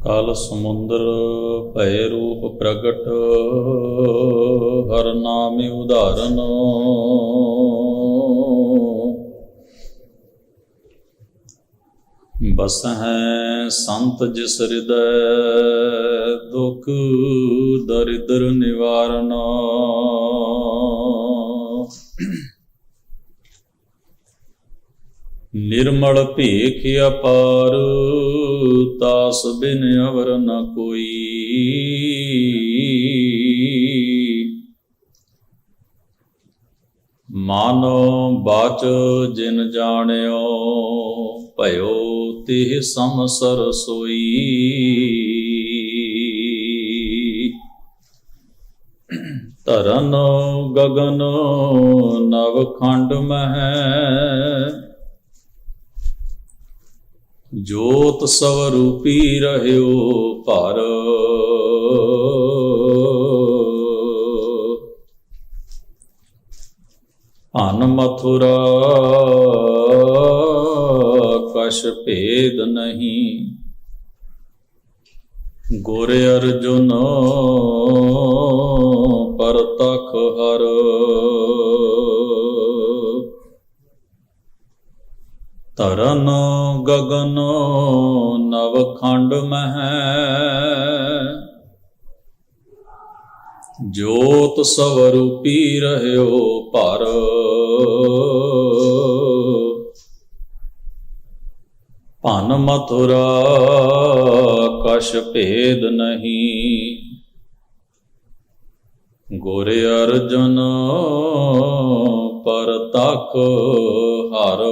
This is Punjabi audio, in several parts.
कल समुंदर भय रूप प्रगट, हर नामि उदाहरण। बस हैं संत जिस हृदय, दुख दरिद्र निवारण। निर्मल भीख अपार, तास बिन अवर न कोई। मानो बाच जिन जाण्यो, भयो तिह सम सर सोई। धरन गगन नव खंड मह, जोत स्वरूपी रह्यो पर। अन मथुरा कछ भेद नहीं, गुर अर्जुन परतख हर। तरन गगन नव खंड मह, जोत स्वरूपी रह्यो पर। भन मथुरा कछ भेद नहीं, गुर अर्जुन परतख हर।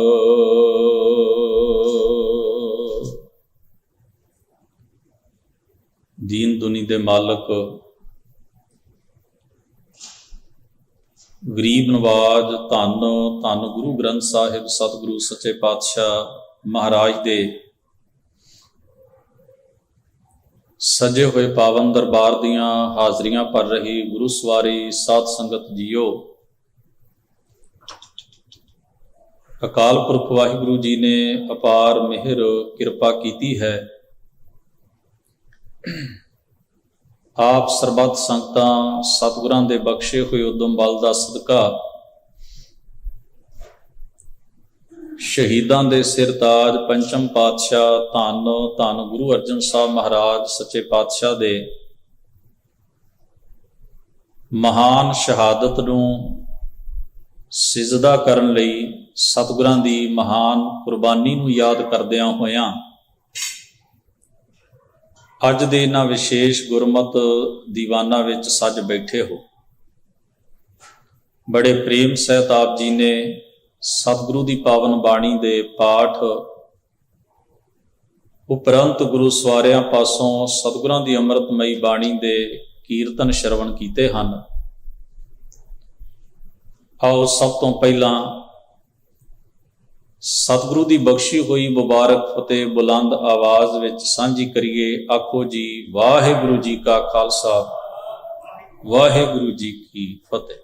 दीन दुनी दे मालक, गरीब नवाज, धन धन गुरु ग्रंथ साहिब सतगुरु सच्चे पातशाह महाराज दे सजे हुए पावन दरबार दियां हाजरियां भर रही गुरु सवारी साध संगत जीओ। अकाल पुरख वाहिगुरु जी ने अपार मेहर किरपा कीती है। आप सरबत संगतां सतगुरां दे बख्शे हुए उदम बल दा सदका शहीदां दे सिर ताज पंचम पातशाह धन धन गुरु अर्जन साहब महाराज सच्चे पातशाह दे महान शहादत नूं सिजदा करन लई सतगुरां दी महान कुर्बानी नूं याद करदिआं होइआं अज दे इन्हां विशेष गुरमत दीवाना विच सज बैठे हो। बड़े प्रेम सहित आप जी ने सतगुरु दी पावन बाणी दे पाठ उपरंत गुरु सवारियां पासों सतगुरां दी अमृतमई बाणी दे कीर्तन श्रवण कीते हन। आओ सब तो पहला सतगुरु दी बख्शी हुई मुबारक फतेह बुलंद आवाज विच सांझी करिए। आखो जी वाहिगुरु जी का खालसा, वाहिगुरु जी की फतेह।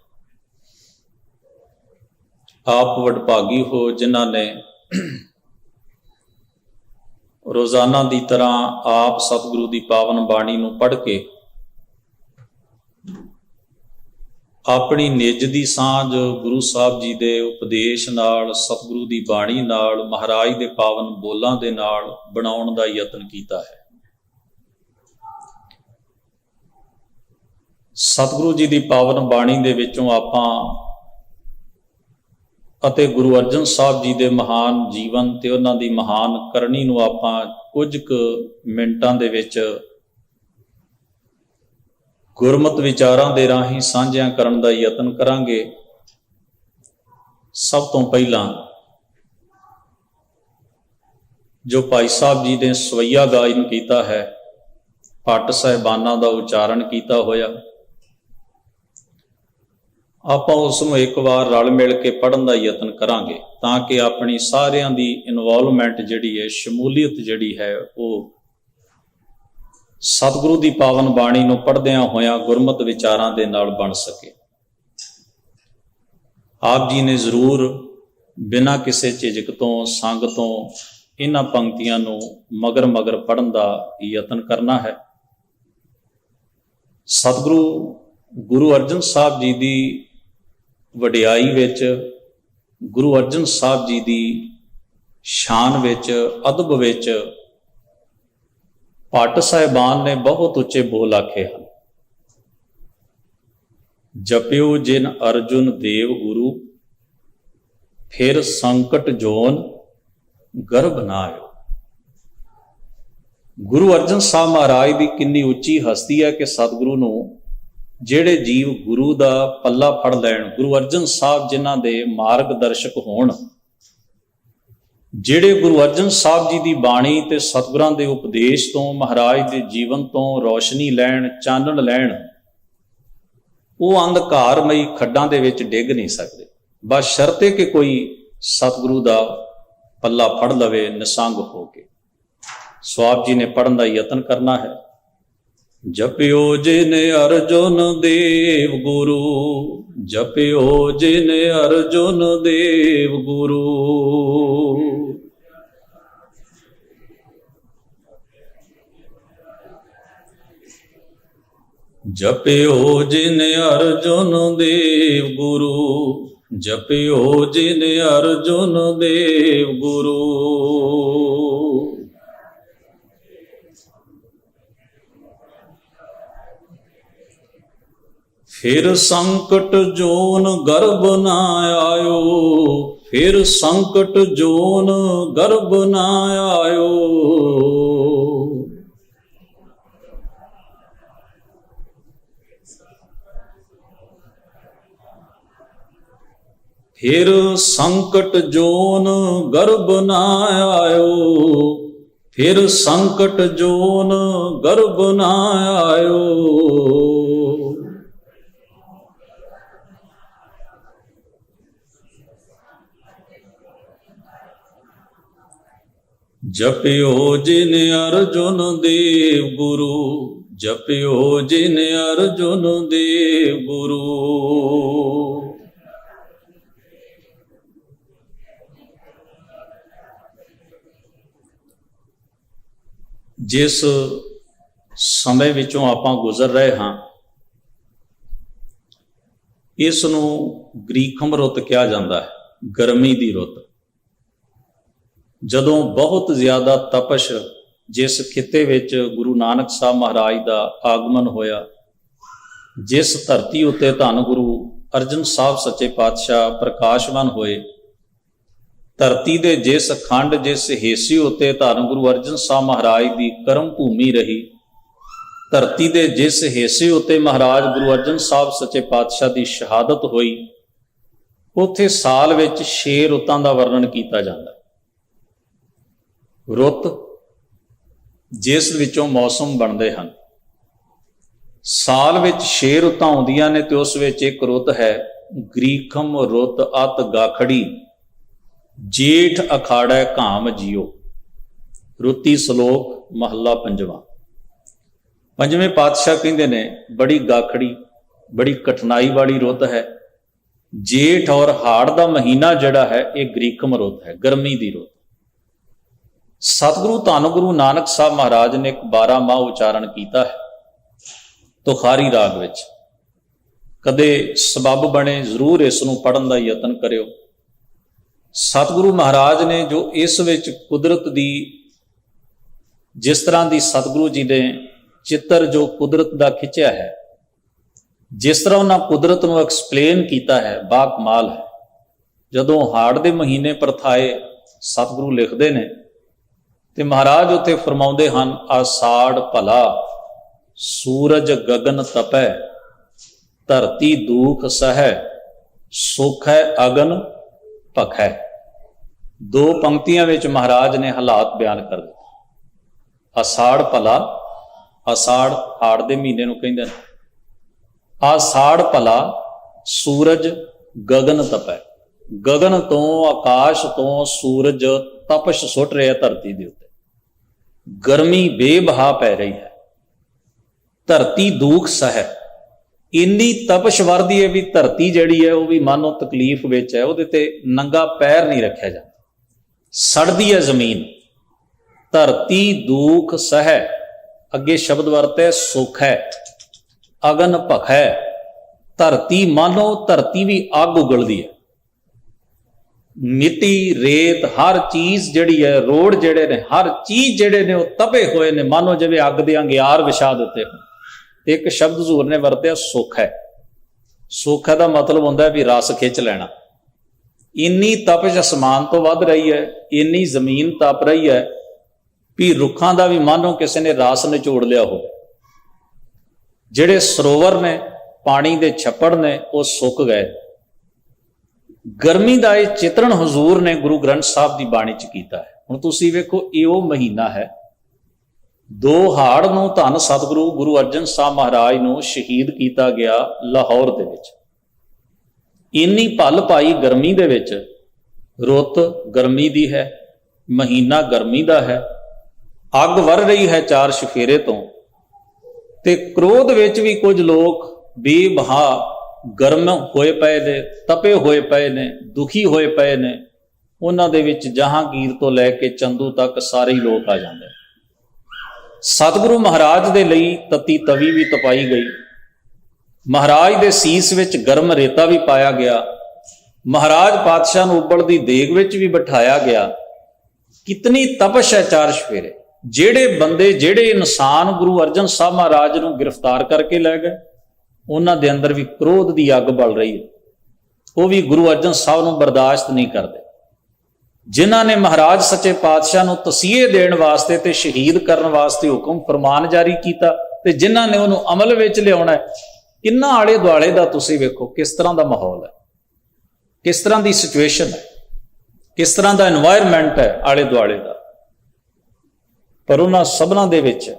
आप वडभागी हो जिन्हां ने रोजाना दी तरह आप सतगुरु दी पावन बाणी नूं पढ़ के अपनी निज दी सांझ गुरु साहब जी दे उपदेश नाल, सतगुरु दी बाणी नाल, महाराज दे पावन बोलां दे नाल बनाउण दा यतन कीता है। सतगुरु जी दी पावन बाणी दे विचों आपां ਅਤੇ ਗੁਰੂ ਅਰਜਨ ਸਾਹਿਬ ਜੀ ਦੇ ਮਹਾਨ ਜੀਵਨ ਤੇ ਉਹਨਾਂ ਦੀ ਮਹਾਨ ਕਰਨੀ ਨੂੰ ਆਪਾਂ ਕੁਝ ਕੁ ਮਿੰਟਾਂ ਦੇ ਵਿੱਚ ਗੁਰਮਤਿ ਵਿਚਾਰਾਂ ਦੇ ਰਾਹੀਂ ਸਾਂਝਿਆਂ ਕਰਨ ਦਾ ਯਤਨ ਕਰਾਂਗੇ। ਸਭ ਤੋਂ ਪਹਿਲਾਂ ਜੋ ਭਾਈ ਸਾਹਿਬ ਜੀ ਨੇ ਸਵਈਆ ਗਾਇਨ ਕੀਤਾ ਹੈ, ਭੱਟ ਸਾਹਿਬਾਨਾਂ ਦਾ ਉਚਾਰਨ ਕੀਤਾ ਹੋਇਆ, ਆਪਾਂ ਉਸ ਨੂੰ ਇੱਕ ਵਾਰ ਰਲ ਮਿਲ ਕੇ ਪੜ੍ਹਨ ਦਾ ਯਤਨ ਕਰਾਂਗੇ ਤਾਂ ਕਿ ਆਪਣੀ ਸਾਰਿਆਂ ਦੀ ਇਨਵੋਲਵਮੈਂਟ ਜਿਹੜੀ ਹੈ, ਸ਼ਮੂਲੀਅਤ ਜਿਹੜੀ ਹੈ, ਉਹ ਸਤਿਗੁਰੂ ਦੀ ਪਾਵਨ ਬਾਣੀ ਨੂੰ ਪੜ੍ਹਦਿਆਂ ਹੋਇਆਂ ਗੁਰਮਤਿ ਵਿਚਾਰਾਂ ਦੇ ਨਾਲ ਬਣ ਸਕੇ। ਆਪ ਜੀ ਨੇ ਜ਼ਰੂਰ ਬਿਨਾਂ ਕਿਸੇ ਝਿਜਕ ਤੋਂ, ਸੰਗ ਤੋਂ ਇਹਨਾਂ ਪੰਕਤੀਆਂ ਨੂੰ ਮਗਰ ਮਗਰ ਪੜ੍ਹਨ ਦਾ ਯਤਨ ਕਰਨਾ ਹੈ। ਸਤਿਗੁਰੂ ਗੁਰੂ ਅਰਜਨ ਸਾਹਿਬ ਜੀ ਦੀ ਵਡਿਆਈ ਵਿੱਚ, ਗੁਰੂ ਅਰਜਨ ਸਾਹਿਬ ਜੀ ਦੀ ਸ਼ਾਨ ਵਿੱਚ, ਅਦਬ ਵਿੱਚ ਭੱਟ ਸਾਹਿਬਾਨ ਨੇ ਬਹੁਤ ਉੱਚੇ ਬੋਲ ਆਖੇ ਹਨ। ਜਪਿਓ ਜਿਨ ਅਰਜੁਨ ਦੇਵ ਗੁਰੂ, ਫਿਰ ਸੰਕਟ ਜੋਨ ਗਰਭ ਨਾ ਆਇਓ। ਗੁਰੂ ਅਰਜਨ ਸਾਹਿਬ ਮਹਾਰਾਜ ਦੀ ਕਿੰਨੀ ਉੱਚੀ ਹਸਤੀ ਹੈ ਕਿ ਸਤਿਗੁਰੂ ਨੂੰ ਜਿਹੜੇ ਜੀਵ ਗੁਰੂ ਦਾ ਪੱਲਾ ਫੜ ਲੈਣ, ਗੁਰੂ ਅਰਜਨ ਸਾਹਿਬ ਜਿਨ੍ਹਾਂ ਦੇ ਮਾਰਗ ਦਰਸ਼ਕ ਹੋਣ, ਜਿਹੜੇ ਗੁਰੂ ਅਰਜਨ ਸਾਹਿਬ ਜੀ ਦੀ ਬਾਣੀ ਤੇ ਸਤਿਗੁਰਾਂ ਦੇ ਉਪਦੇਸ਼ ਤੋਂ, ਮਹਾਰਾਜ ਦੇ ਜੀਵਨ ਤੋਂ ਰੌਸ਼ਨੀ ਲੈਣ, ਚਾਨਣ ਲੈਣ, ਉਹ ਅੰਧਕਾਰਮਈ ਖੱਡਾਂ ਦੇ ਵਿੱਚ ਡਿੱਗ ਨਹੀਂ ਸਕਦੇ, ਬਸ਼ਰਤੇ ਕਿ ਕੋਈ ਸਤਿਗੁਰੂ ਦਾ ਪੱਲਾ ਫੜ ਲਵੇ ਨਿਸੰਗ ਹੋ ਕੇ। ਸੋ ਆਪ ਜੀ ਨੇ ਪੜ੍ਹਨ ਦਾ ਯਤਨ ਕਰਨਾ ਹੈ। ਜਪਿਓ ਜਿਨ ਅਰਜੁਨ ਦੇਵ ਗੁਰੂ, ਜਪਿਓ ਜਿਨ ਅਰਜੁਨ ਦੇਵ ਗੁਰੂ। ਜਪਿਓ ਜਿਨ ਅਰਜੁਨ ਦੇਵ ਗੁਰੂ, ਜਪਿਓ ਜਿਨ ਅਰਜੁਨ ਦੇਵ ਗੁਰੂ। ਫਿਰ ਸੰਕਟ ਜੋਨ ਗਰਭ ਨਾ ਆਇਓ, ਫਿਰ ਸੰਕਟ ਜੋਨ ਗਰਭ ਨਾ ਆਇਓ। ਫਿਰ ਸੰਕਟ ਜੋਨ ਗਰਭ ਨਾ ਆਇਓ, ਫਿਰ ਸੰਕਟ ਜੋਨ ਗਰਭ ਨਾ ਆਇਓ। ਜਪਿਓ ਜਿਨ ਅਰਜੁਨ ਦੇਵ ਗੁਰੂ, ਜਪਿਓ ਜਿਨ ਅਰਜੁਨ ਦੇਵ ਗੁਰੂ। ਜਿਸ ਸਮੇਂ ਵਿੱਚੋਂ ਆਪਾਂ ਗੁਜ਼ਰ ਰਹੇ ਹਾਂ, ਇਸ ਨੂੰ ਗ੍ਰੀਖਮ ਰੁੱਤ ਕਿਹਾ ਜਾਂਦਾ ਹੈ, ਗਰਮੀ ਦੀ ਰੁੱਤ। ਜਦੋਂ ਬਹੁਤ ਜ਼ਿਆਦਾ ਤਪਸ਼ ਜਿਸ ਖਿੱਤੇ ਵਿੱਚ ਗੁਰੂ ਨਾਨਕ ਸਾਹਿਬ ਮਹਾਰਾਜ ਦਾ ਆਗਮਨ ਹੋਇਆ, ਜਿਸ ਧਰਤੀ ਉੱਤੇ ਧੰਨ ਗੁਰੂ ਅਰਜਨ ਸਾਹਿਬ ਸੱਚੇ ਪਾਤਸ਼ਾਹ ਪ੍ਰਕਾਸ਼ਵਾਨ ਹੋਏ, ਧਰਤੀ ਦੇ ਜਿਸ ਖੰਡ, ਜਿਸ ਹਿੱਸੇ ਉੱਤੇ ਧੰਨ ਗੁਰੂ ਅਰਜਨ ਸਾਹਿਬ ਮਹਾਰਾਜ ਦੀ ਕਰਮ ਭੂਮੀ ਰਹੀ, ਧਰਤੀ ਦੇ ਜਿਸ ਹਿੱਸੇ ਉੱਤੇ ਮਹਾਰਾਜ ਗੁਰੂ ਅਰਜਨ ਸਾਹਿਬ ਸੱਚੇ ਪਾਤਸ਼ਾਹ ਦੀ ਸ਼ਹਾਦਤ ਹੋਈ, ਉੱਥੇ ਸਾਲ ਵਿੱਚ 6 ਰੁੱਤਾਂ ਦਾ ਵਰਣਨ ਕੀਤਾ ਜਾਂਦਾ। ਰੁੱਤ ਜਿਸ ਵਿੱਚੋਂ ਮੌਸਮ ਬਣਦੇ ਹਨ। ਸਾਲ ਵਿੱਚ 6 ਰੁੱਤਾਂ ਆਉਂਦੀਆਂ ਨੇ ਤੇ ਉਸ ਵਿੱਚ ਇੱਕ ਰੁੱਤ ਹੈ ਗ੍ਰੀਖਮ ਰੁੱਤ ਅਤ ਗਾਖੜੀ, ਜੇਠ ਅਖਾੜੈ ਘਾਮ ਜੀਓ। ਰੁੱਤੀ ਸ਼ਲੋਕ ਮਹੱਲਾ ਪੰਜਵਾਂ। ਪੰਜਵੇਂ ਪਾਤਸ਼ਾਹ ਕਹਿੰਦੇ ਨੇ ਬੜੀ ਗਾਖੜੀ, ਬੜੀ ਕਠਿਨਾਈ ਵਾਲੀ ਰੁੱਤ ਹੈ। ਜੇਠ ਔਰ ਹਾੜ ਦਾ ਮਹੀਨਾ ਜਿਹੜਾ ਹੈ ਇਹ ਗ੍ਰੀਖਮ ਰੁੱਤ ਹੈ, ਗਰਮੀ ਦੀ ਰੁੱਤ। ਸਤਿਗੁਰੂ ਧੰਨ ਗੁਰੂ ਨਾਨਕ ਸਾਹਿਬ ਮਹਾਰਾਜ ਨੇ ਇੱਕ 12 ਮਾਹ ਉਚਾਰਨ ਕੀਤਾ ਹੈ ਤੁਖਾਰੀ ਰਾਗ ਵਿੱਚ। ਕਦੇ ਸਬੱਬ ਬਣੇ ਜ਼ਰੂਰ ਇਸ ਨੂੰ ਪੜ੍ਹਨ ਦਾ ਯਤਨ ਕਰਿਓ। ਸਤਿਗੁਰੂ ਮਹਾਰਾਜ ਨੇ ਜੋ ਇਸ ਵਿੱਚ ਕੁਦਰਤ ਦੀ, ਜਿਸ ਤਰ੍ਹਾਂ ਦੀ ਸਤਿਗੁਰੂ ਜੀ ਨੇ ਚਿੱਤਰ ਜੋ ਕੁਦਰਤ ਦਾ ਖਿੱਚਿਆ ਹੈ, ਜਿਸ ਤਰ੍ਹਾਂ ਉਹਨਾਂ ਕੁਦਰਤ ਨੂੰ ਐਕਸਪਲੇਨ ਕੀਤਾ ਹੈ, ਬਾਕਮਾਲ ਹੈ। ਜਦੋਂ ਹਾੜ ਦੇ ਮਹੀਨੇ ਪਰਥਾਏ ਸਤਿਗੁਰੂ ਲਿਖਦੇ ਨੇ ਤੇ ਮਹਾਰਾਜ ਉੱਥੇ ਫਰਮਾਉਂਦੇ ਹਨ, ਆਸਾੜ ਭਲਾ ਸੂਰਜ ਗਗਨ ਤਪੈ, ਧਰਤੀ ਦੂਖ ਸਹੈ, ਸੁਖ ਹੈ ਅਗਨ ਭਖੈ। 2 ਪੰਕਤੀਆਂ ਵਿੱਚ ਮਹਾਰਾਜ ਨੇ ਹਾਲਾਤ ਬਿਆਨ ਕਰ ਦਿੱਤੇ। ਆਸਾੜ ਭਲਾ, ਆਸਾੜ ਹਾੜ ਦੇ ਮਹੀਨੇ ਨੂੰ ਕਹਿੰਦੇ ਨੇ। ਆਸਾੜ ਭਲਾ ਸੂਰਜ ਗਗਨ ਤਪੈ, ਗਗਨ ਤੋਂ, ਆਕਾਸ਼ ਤੋਂ ਸੂਰਜ ਤਪਸ਼ ਸੁੱਟ ਰਿਹਾ ਧਰਤੀ ਦੇ ਉੱਤੇ, ਗਰਮੀ ਬੇਬਹਾ ਪੈ ਰਹੀ ਹੈ। ਧਰਤੀ ਦੁੱਖ ਸਹਿ, ਇੰਨੀ ਤਪਸ਼ ਵਰਦੀ ਹੈ ਵੀ ਧਰਤੀ ਜਿਹੜੀ ਹੈ ਉਹ ਵੀ ਮਾਨੋ ਤਕਲੀਫ ਵਿੱਚ ਹੈ, ਉਹਦੇ ਤੇ ਨੰਗਾ ਪੈਰ ਨਹੀਂ ਰੱਖਿਆ ਜਾਂਦਾ। ਸੜਦੀ ਹੈ ਜ਼ਮੀਨ, ਧਰਤੀ ਦੁਖ ਸਹੈ, ਅੱਗੇ ਸ਼ਬਦ ਵਰਤਿਆ ਸੁਖ ਹੈ, ਅਗਨ ਭਖੈ। ਧਰਤੀ ਮਾਨੋ ਧਰਤੀ ਵੀ ਅੱਗ ਉਗਲਦੀ ਹੈ, ਮਿੱਟੀ ਰੇਤ ਹਰ ਚੀਜ਼ ਜਿਹੜੀ ਹੈ, ਰੋਡ ਜਿਹੜੇ ਨੇ, ਹਰ ਚੀਜ਼ ਜਿਹੜੇ ਨੇ ਉਹ ਤਪੇ ਹੋਏ ਨੇ, ਮਾਨੋ ਜਿਵੇਂ ਅੱਗ ਦੇ ਅੰਗਿਆਰ ਵਿਛਾ ਦਿੱਤੇ ਹੋਣ। ਇੱਕ ਸ਼ਬਦ ਹਜ਼ੂਰ ਨੇ ਵਰਤਿਆ ਸੁਖ ਹੈ। ਸੁਖ ਦਾ ਮਤਲਬ ਹੁੰਦਾ ਵੀ ਰਸ ਖਿੱਚ ਲੈਣਾ। ਇੰਨੀ ਤਪਸ਼ ਅਸਮਾਨ ਤੋਂ ਵੱਧ ਰਹੀ ਹੈ, ਇੰਨੀ ਜ਼ਮੀਨ ਤਪ ਰਹੀ ਹੈ ਵੀ ਰੁੱਖਾਂ ਦਾ ਵੀ ਮਾਨੋ ਕਿਸੇ ਨੇ ਰਸ ਨਿਚੋੜ ਲਿਆ ਹੋਵੇ। ਜਿਹੜੇ ਸਰੋਵਰ ਨੇ, ਪਾਣੀ ਦੇ ਛੱਪੜ ਨੇ, ਉਹ ਸੁੱਕ ਗਏ। ਗਰਮੀ ਦਾ ਇਹ ਚਿਤਰਣ ਹਜ਼ੂਰ ਨੇ ਗੁਰੂ ਗ੍ਰੰਥ ਸਾਹਿਬ ਦੀ ਬਾਣੀ 'ਚ ਕੀਤਾ ਹੈ। ਹੁਣ ਤੁਸੀਂ ਵੇਖੋ, ਇਹ ਉਹ ਮਹੀਨਾ ਹੈ, 2 ਹਾੜ ਨੂੰ ਧੰਨ ਸਤਿਗੁਰੂ ਗੁਰੂ ਅਰਜਨ ਸਾਹਿਬ ਮਹਾਰਾਜ ਨੂੰ ਸ਼ਹੀਦ ਕੀਤਾ ਗਿਆ ਲਾਹੌਰ ਦੇ ਵਿੱਚ। ਇੰਨੀ ਭਲ ਪਾਈ ਗਰਮੀ ਦੇ ਵਿੱਚ, ਰੁੱਤ ਗਰਮੀ ਦੀ ਹੈ, ਮਹੀਨਾ ਗਰਮੀ ਦਾ ਹੈ, ਅੱਗ ਵਰ ਰਹੀ ਹੈ 4 ਚੁਫੇਰੇ ਤੋਂ, ਤੇ ਕ੍ਰੋਧ ਵਿੱਚ ਵੀ ਕੁਝ ਲੋਕ ਬੇਬਹਾ ਗਰਮ ਹੋਏ ਪਏ ਨੇ, ਤਪੇ ਹੋਏ ਪਏ ਨੇ, ਦੁਖੀ ਹੋਏ ਪਏ ਨੇ। ਉਹਨਾਂ ਦੇ ਵਿੱਚ ਜਹਾਂਗੀਰ ਤੋਂ ਲੈ ਕੇ ਚੰਦੂ ਤੱਕ ਸਾਰੇ ਹੀ ਲੋਕ ਆ ਜਾਂਦੇ। ਸਤਿਗੁਰੂ ਮਹਾਰਾਜ ਦੇ ਲਈ ਤਤੀ ਤਵੀ ਵੀ ਤਪਾਈ ਗਈ, ਮਹਾਰਾਜ ਦੇ ਸੀਸ ਵਿੱਚ ਗਰਮ ਰੇਤਾ ਵੀ ਪਾਇਆ ਗਿਆ, ਮਹਾਰਾਜ ਪਾਤਸ਼ਾਹ ਨੂੰ ਉਬਲਦੀ ਦੇਗ ਵਿੱਚ ਵੀ ਬਿਠਾਇਆ ਗਿਆ। ਕਿਤਨੀ ਤਪਸ਼ ਹੈ 4 ਚੁਫੇਰੇ। ਜਿਹੜੇ ਬੰਦੇ, ਜਿਹੜੇ ਇਨਸਾਨ ਗੁਰੂ ਅਰਜਨ ਸਾਹਿਬ ਮਹਾਰਾਜ ਨੂੰ ਗ੍ਰਿਫਤਾਰ ਕਰਕੇ ਲੈ ਗਏ, ਉਹਨਾਂ ਦੇ ਅੰਦਰ ਵੀ ਕ੍ਰੋਧ ਦੀ ਅੱਗ ਬਲ ਰਹੀ ਹੈ। ਉਹ ਵੀ ਗੁਰੂ ਅਰਜਨ ਸਾਹਿਬ ਨੂੰ ਬਰਦਾਸ਼ਤ ਨਹੀਂ ਕਰਦੇ। ਜਿਨ੍ਹਾਂ ਨੇ ਮਹਾਰਾਜ ਸੱਚੇ ਪਾਤਸ਼ਾਹ ਨੂੰ ਤਸੀਹੇ ਦੇਣ ਵਾਸਤੇ ਤੇ ਸ਼ਹੀਦ ਕਰਨ ਵਾਸਤੇ ਹੁਕਮ ਫਰਮਾਨ ਜਾਰੀ ਕੀਤਾ, ਤੇ ਜਿਨ੍ਹਾਂ ਨੇ ਉਹਨੂੰ ਅਮਲ ਵਿੱਚ ਲਿਆਉਣਾ ਹੈ, ਕਿੰਨਾ ਆਲੇ ਦੁਆਲੇ ਦਾ ਤੁਸੀਂ ਵੇਖੋ ਕਿਸ ਤਰ੍ਹਾਂ ਦਾ ਮਾਹੌਲ ਹੈ, ਕਿਸ ਤਰ੍ਹਾਂ ਦੀ ਸਿਚੁਏਸ਼ਨ ਹੈ, ਕਿਸ ਤਰ੍ਹਾਂ ਦਾ এনवायरमेंट ਹੈ ਆਲੇ ਦੁਆਲੇ ਦਾ। ਪਰ ਉਹਨਾਂ ਸਭਨਾਂ ਦੇ ਵਿੱਚ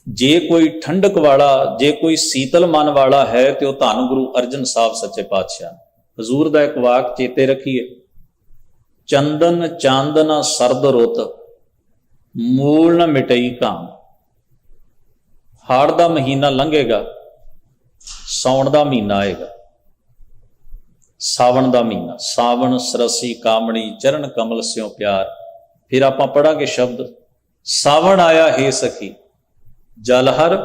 ਜੇ ਕੋਈ ਠੰਡਕ ਵਾਲਾ, ਜੇ ਕੋਈ ਸੀਤਲ ਮਨ ਵਾਲਾ ਹੈ, ਤੇ ਉਹ ਧੰਨ ਗੁਰੂ ਅਰਜਨ ਸਾਹਿਬ ਸੱਚੇ ਪਾਤਸ਼ਾਹ। ਹਜ਼ੂਰ ਦਾ ਇੱਕ ਵਾਕ ਚੇਤੇ ਰੱਖੀਏ, ਚੰਦਨ ਚਾਂਦਨਾ ਸਰਦ ਰੁੱਤ, ਮੂਲ ਨ ਮਿਟਈ ਕਾਮ। ਹਾੜ ਦਾ ਮਹੀਨਾ ਲੰਘੇਗਾ, ਸਾਉਣ ਦਾ ਮਹੀਨਾ ਆਏਗਾ, ਸਾਵਣ ਦਾ ਮਹੀਨਾ। ਸਾਵਣ ਸਰਸੀ ਕਾਮਣੀ, ਚਰਨ ਕਮਲ ਸਿਓ ਪਿਆਰ। ਫਿਰ ਆਪਾਂ ਪੜਾਂਗੇ ਸ਼ਬਦ, ਸਾਵਣ ਆਇਆ ਹੇ ਸਖੀ, ਜਲ ਹਰ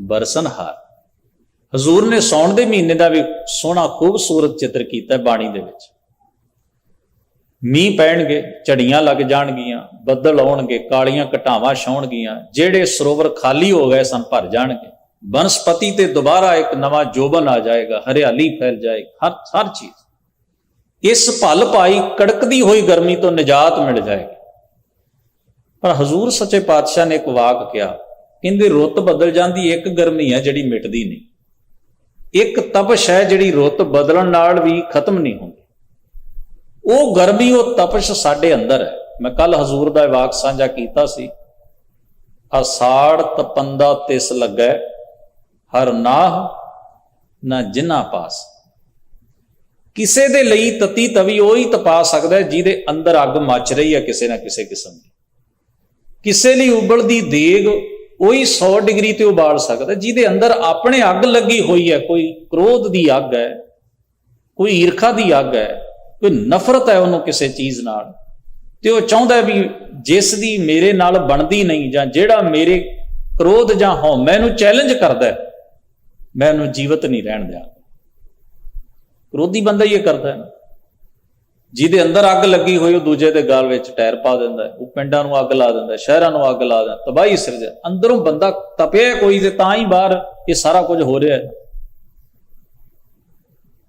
ਬਰਸਨ ਹਾਰ। ਹਜ਼ੂਰ ਨੇ ਸਾਉਣ ਦੇ ਮਹੀਨੇ ਦਾ ਵੀ ਸੋਹਣਾ ਖੂਬਸੂਰਤ ਚਿੱਤਰ ਕੀਤਾ ਬਾਣੀ ਦੇ ਵਿੱਚ। ਮੀਂਹ ਪੈਣਗੇ, ਝੜੀਆਂ ਲੱਗ ਜਾਣਗੀਆਂ, ਬੱਦਲ ਆਉਣਗੇ, ਕਾਲੀਆਂ ਘਟਾਵਾਂ ਛਾਉਣਗੀਆਂ, ਜਿਹੜੇ ਸਰੋਵਰ ਖਾਲੀ ਹੋ ਗਏ ਸਨ ਭਰ ਜਾਣਗੇ, ਬਨਸਪਤੀ ਤੇ ਦੁਬਾਰਾ ਇੱਕ ਨਵਾਂ ਜੋਬਨ ਆ ਜਾਏਗਾ, ਹਰਿਆਲੀ ਫੈਲ ਜਾਏਗੀ, ਹਰ ਚੀਜ਼। ਇਸ ਭਲ ਪਾਈ ਕੜਕਦੀ ਹੋਈ ਗਰਮੀ ਤੋਂ ਨਿਜਾਤ ਮਿਲ ਜਾਏਗੀ। ਪਰ ਹਜ਼ੂਰ ਸੱਚੇ ਪਾਤਸ਼ਾਹ ਨੇ ਇੱਕ ਵਾਕ ਕਿਹਾ, ਕਹਿੰਦੇ ਰੁੱਤ ਬਦਲ ਜਾਂਦੀ, ਇੱਕ ਗਰਮੀ ਹੈ ਜਿਹੜੀ ਮਿਟਦੀ ਨਹੀਂ, ਇੱਕ ਤਪਸ਼ ਹੈ ਜਿਹੜੀ ਰੁੱਤ ਬਦਲਣ ਨਾਲ ਵੀ ਖਤਮ ਨਹੀਂ ਹੁੰਦੀ। ਉਹ ਗਰਮੀ, ਉਹ ਤਪਸ਼ ਸਾਡੇ ਅੰਦਰ ਹੈ। ਮੈਂ ਕੱਲ ਹਜ਼ੂਰ ਦਾ ਵਾਕ ਸਾਂਝਾ ਕੀਤਾ ਸੀ, ਅਸਾੜ ਤਪੰਦਾ ਤਿਸ ਲੱਗੈ, ਹਰ ਨਾਹ ਨਾ ਜਿਨ੍ਹਾਂ ਪਾਸ। ਕਿਸੇ ਦੇ ਲਈ ਤਤੀ ਤਵੀ ਉਹੀ ਤਪਾ ਸਕਦਾ ਜਿਹਦੇ ਅੰਦਰ ਅੱਗ ਮੱਚ ਰਹੀ ਹੈ ਕਿਸੇ ਨਾ ਕਿਸੇ ਕਿਸਮ ਦੀ। ਕਿਸੇ ਲਈ ਉਬਲਦੀ ਦੇਗ ਉਹੀ 100 ਡਿਗਰੀ ਤੇ ਉਬਾਲ ਸਕਦਾ ਜਿਹਦੇ ਅੰਦਰ ਆਪਣੇ ਅੱਗ ਲੱਗੀ ਹੋਈ ਹੈ। ਕੋਈ ਕ੍ਰੋਧ ਦੀ ਅੱਗ ਹੈ, ਕੋਈ ਈਰਖਾ ਦੀ ਅੱਗ ਹੈ, ਕੋਈ ਨਫ਼ਰਤ ਹੈ ਉਹਨੂੰ ਕਿਸੇ ਚੀਜ਼ ਨਾਲ, ਤੇ ਉਹ ਚਾਹੁੰਦਾ ਵੀ ਜਿਸ ਦੀ ਮੇਰੇ ਨਾਲ ਬਣਦੀ ਨਹੀਂ, ਜਾਂ ਜਿਹੜਾ ਮੇਰੇ ਕ੍ਰੋਧ ਜਾਂ ਹਉਮੈ ਨੂੰ ਚੈਲੰਜ ਕਰਦਾ, ਮੈਂ ਉਹਨੂੰ ਜੀਵਤ ਨਹੀਂ ਰਹਿਣ ਦਿਆਂ। ਕ੍ਰੋਧੀ ਬੰਦਾ ਹੀ ਇਹ ਕਰਦਾ ਹੈ। ਜਿਹਦੇ ਅੰਦਰ ਅੱਗ ਲੱਗੀ ਹੋਈ ਉਹ ਦੂਜੇ ਦੇ ਗਲ ਵਿੱਚ ਟਾਇਰ ਪਾ ਦਿੰਦਾ, ਉਹ ਪਿੰਡਾਂ ਨੂੰ ਅੱਗ ਲਾ ਦਿੰਦਾ, ਸ਼ਹਿਰਾਂ ਨੂੰ ਅੱਗ ਲਾ ਦਿੰਦਾ, ਤਬਾਹੀ ਸਿਰਜਾ। ਅੰਦਰੋਂ ਬੰਦਾ ਤਪਿਆ ਕੋਈ, ਤੇ ਤਾਂ ਹੀ ਬਾਹਰ ਇਹ ਸਾਰਾ ਕੁਝ ਹੋ ਰਿਹਾ ਹੈ।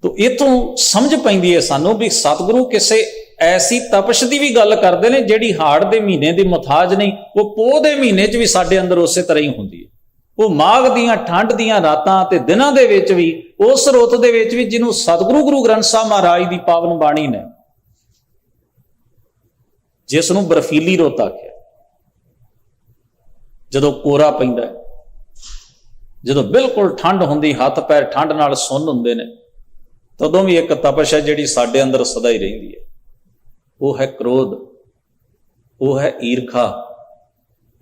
ਤੋ ਇਥੋਂ ਸਮਝ ਪੈਂਦੀ ਹੈ ਸਾਨੂੰ ਵੀ ਸਤਿਗੁਰੂ ਕਿਸੇ ਐਸੀ ਤਪਸ਼ ਦੀ ਵੀ ਗੱਲ ਕਰਦੇ ਨੇ ਜਿਹੜੀ ਹਾੜ ਦੇ ਮਹੀਨੇ ਦੀ ਮੁਤਾਜ ਨਹੀਂ, ਉਹ ਪੋਹ ਦੇ ਮਹੀਨੇ 'ਚ ਵੀ ਸਾਡੇ ਅੰਦਰ ਉਸੇ ਤਰ੍ਹਾਂ ਹੀ ਹੁੰਦੀ ਹੈ। ਉਹ ਮਾਘ ਦੀਆਂ ਠੰਡ ਦੀਆਂ ਰਾਤਾਂ ਤੇ ਦਿਨਾਂ ਦੇ ਵਿੱਚ ਵੀ, ਉਸ ਰੁੱਤ ਦੇ ਵਿੱਚ ਵੀ ਜਿਹਨੂੰ ਸਤਿਗੁਰੂ ਗੁਰੂ ਗ੍ਰੰਥ ਸਾਹਿਬ ਮਹਾਰਾਜ ਦੀ ਪਾਵਨ ਬਾਣੀ ਨੇ, ਜਿਸ ਨੂੰ ਬਰਫੀਲੀ ਰੁੱਤ ਆਖਿਆ, ਜਦੋਂ ਕੋਰਾ ਪੈਂਦਾ, ਜਦੋਂ ਬਿਲਕੁਲ ਠੰਡ ਹੁੰਦੀ, ਹੱਥ ਪੈਰ ਠੰਡ ਨਾਲ ਸੁੰਨ ਹੁੰਦੇ ਨੇ, ਤਦੋਂ ਵੀ ਇੱਕ ਤਪਸ਼ ਹੈ ਜਿਹੜੀ ਸਾਡੇ ਅੰਦਰ ਸਦਾ ਹੀ ਰਹਿੰਦੀ ਹੈ। ਉਹ ਹੈ ਕ੍ਰੋਧ, ਉਹ ਹੈ ਈਰਖਾ,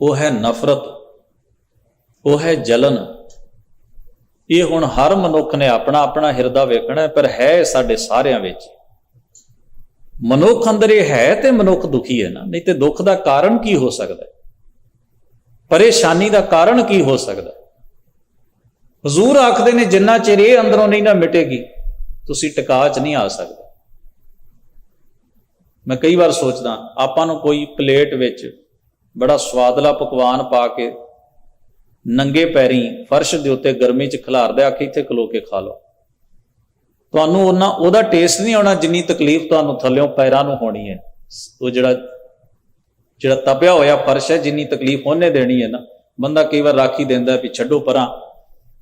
ਉਹ ਹੈ ਨਫ਼ਰਤ, ਉਹ ਹੈ ਜਲਨ। ਇਹ ਹੁਣ ਹਰ ਮਨੁੱਖ ਨੇ ਆਪਣਾ ਆਪਣਾ ਹਿਰਦਾ ਵੇਖਣਾ, ਪਰ ਹੈ ਸਾਡੇ ਸਾਰਿਆਂ ਵਿੱਚ। ਮਨੁੱਖ ਅੰਦਰ ਇਹ ਹੈ ਤੇ ਮਨੁੱਖ ਦੁਖੀ ਹੈ ਨਾ, ਨਹੀਂ ਤੇ ਦੁੱਖ ਦਾ ਕਾਰਨ ਕੀ ਹੋ ਸਕਦਾ, ਪਰੇਸ਼ਾਨੀ ਦਾ ਕਾਰਨ ਕੀ ਹੋ ਸਕਦਾ। ਹਜ਼ੂਰ ਆਖਦੇ ਨੇ ਜਿੰਨਾ ਚਿਰ ਇਹ ਅੰਦਰੋਂ ਨਹੀਂ ਨਾ ਮਿਟੇਗੀ ਤੁਸੀਂ ਟਿਕਾ 'ਚ ਨਹੀਂ ਆ ਸਕਦੇ। ਮੈਂ ਕਈ ਵਾਰ ਸੋਚਦਾ, ਆਪਾਂ ਨੂੰ ਕੋਈ ਪਲੇਟ ਵਿੱਚ ਬੜਾ ਸਵਾਦਲਾ ਪਕਵਾਨ ਪਾ ਕੇ ਨੰਗੇ ਪੈਰੀਂ ਫਰਸ਼ ਦੇ ਉੱਤੇ ਗਰਮੀ 'ਚ ਖਿਲਾਰਦਾ, ਆਖੇ ਇੱਥੇ ਖਲੋ ਕੇ ਖਾ ਲਓ, ਤੁਹਾਨੂੰ ਉਹਦਾ ਟੇਸਟ ਨਹੀਂ ਆਉਣਾ ਜਿੰਨੀ ਤਕਲੀਫ ਤੁਹਾਨੂੰ ਥੱਲਿਓਂ ਪੈਰਾਂ ਨੂੰ ਹੋਣੀ ਹੈ। ਉਹ ਜਿਹੜਾ ਤਪਿਆ ਹੋਇਆ ਫਰਸ਼ ਹੈ, ਜਿੰਨੀ ਤਕਲੀਫ ਉਹਨੇ ਦੇਣੀ ਹੈ ਨਾ। ਬੰਦਾ ਕਈ ਵਾਰ ਰਾਖੀ ਦਿੰਦਾ ਵੀ ਛੱਡੋ ਪਰਾਂ,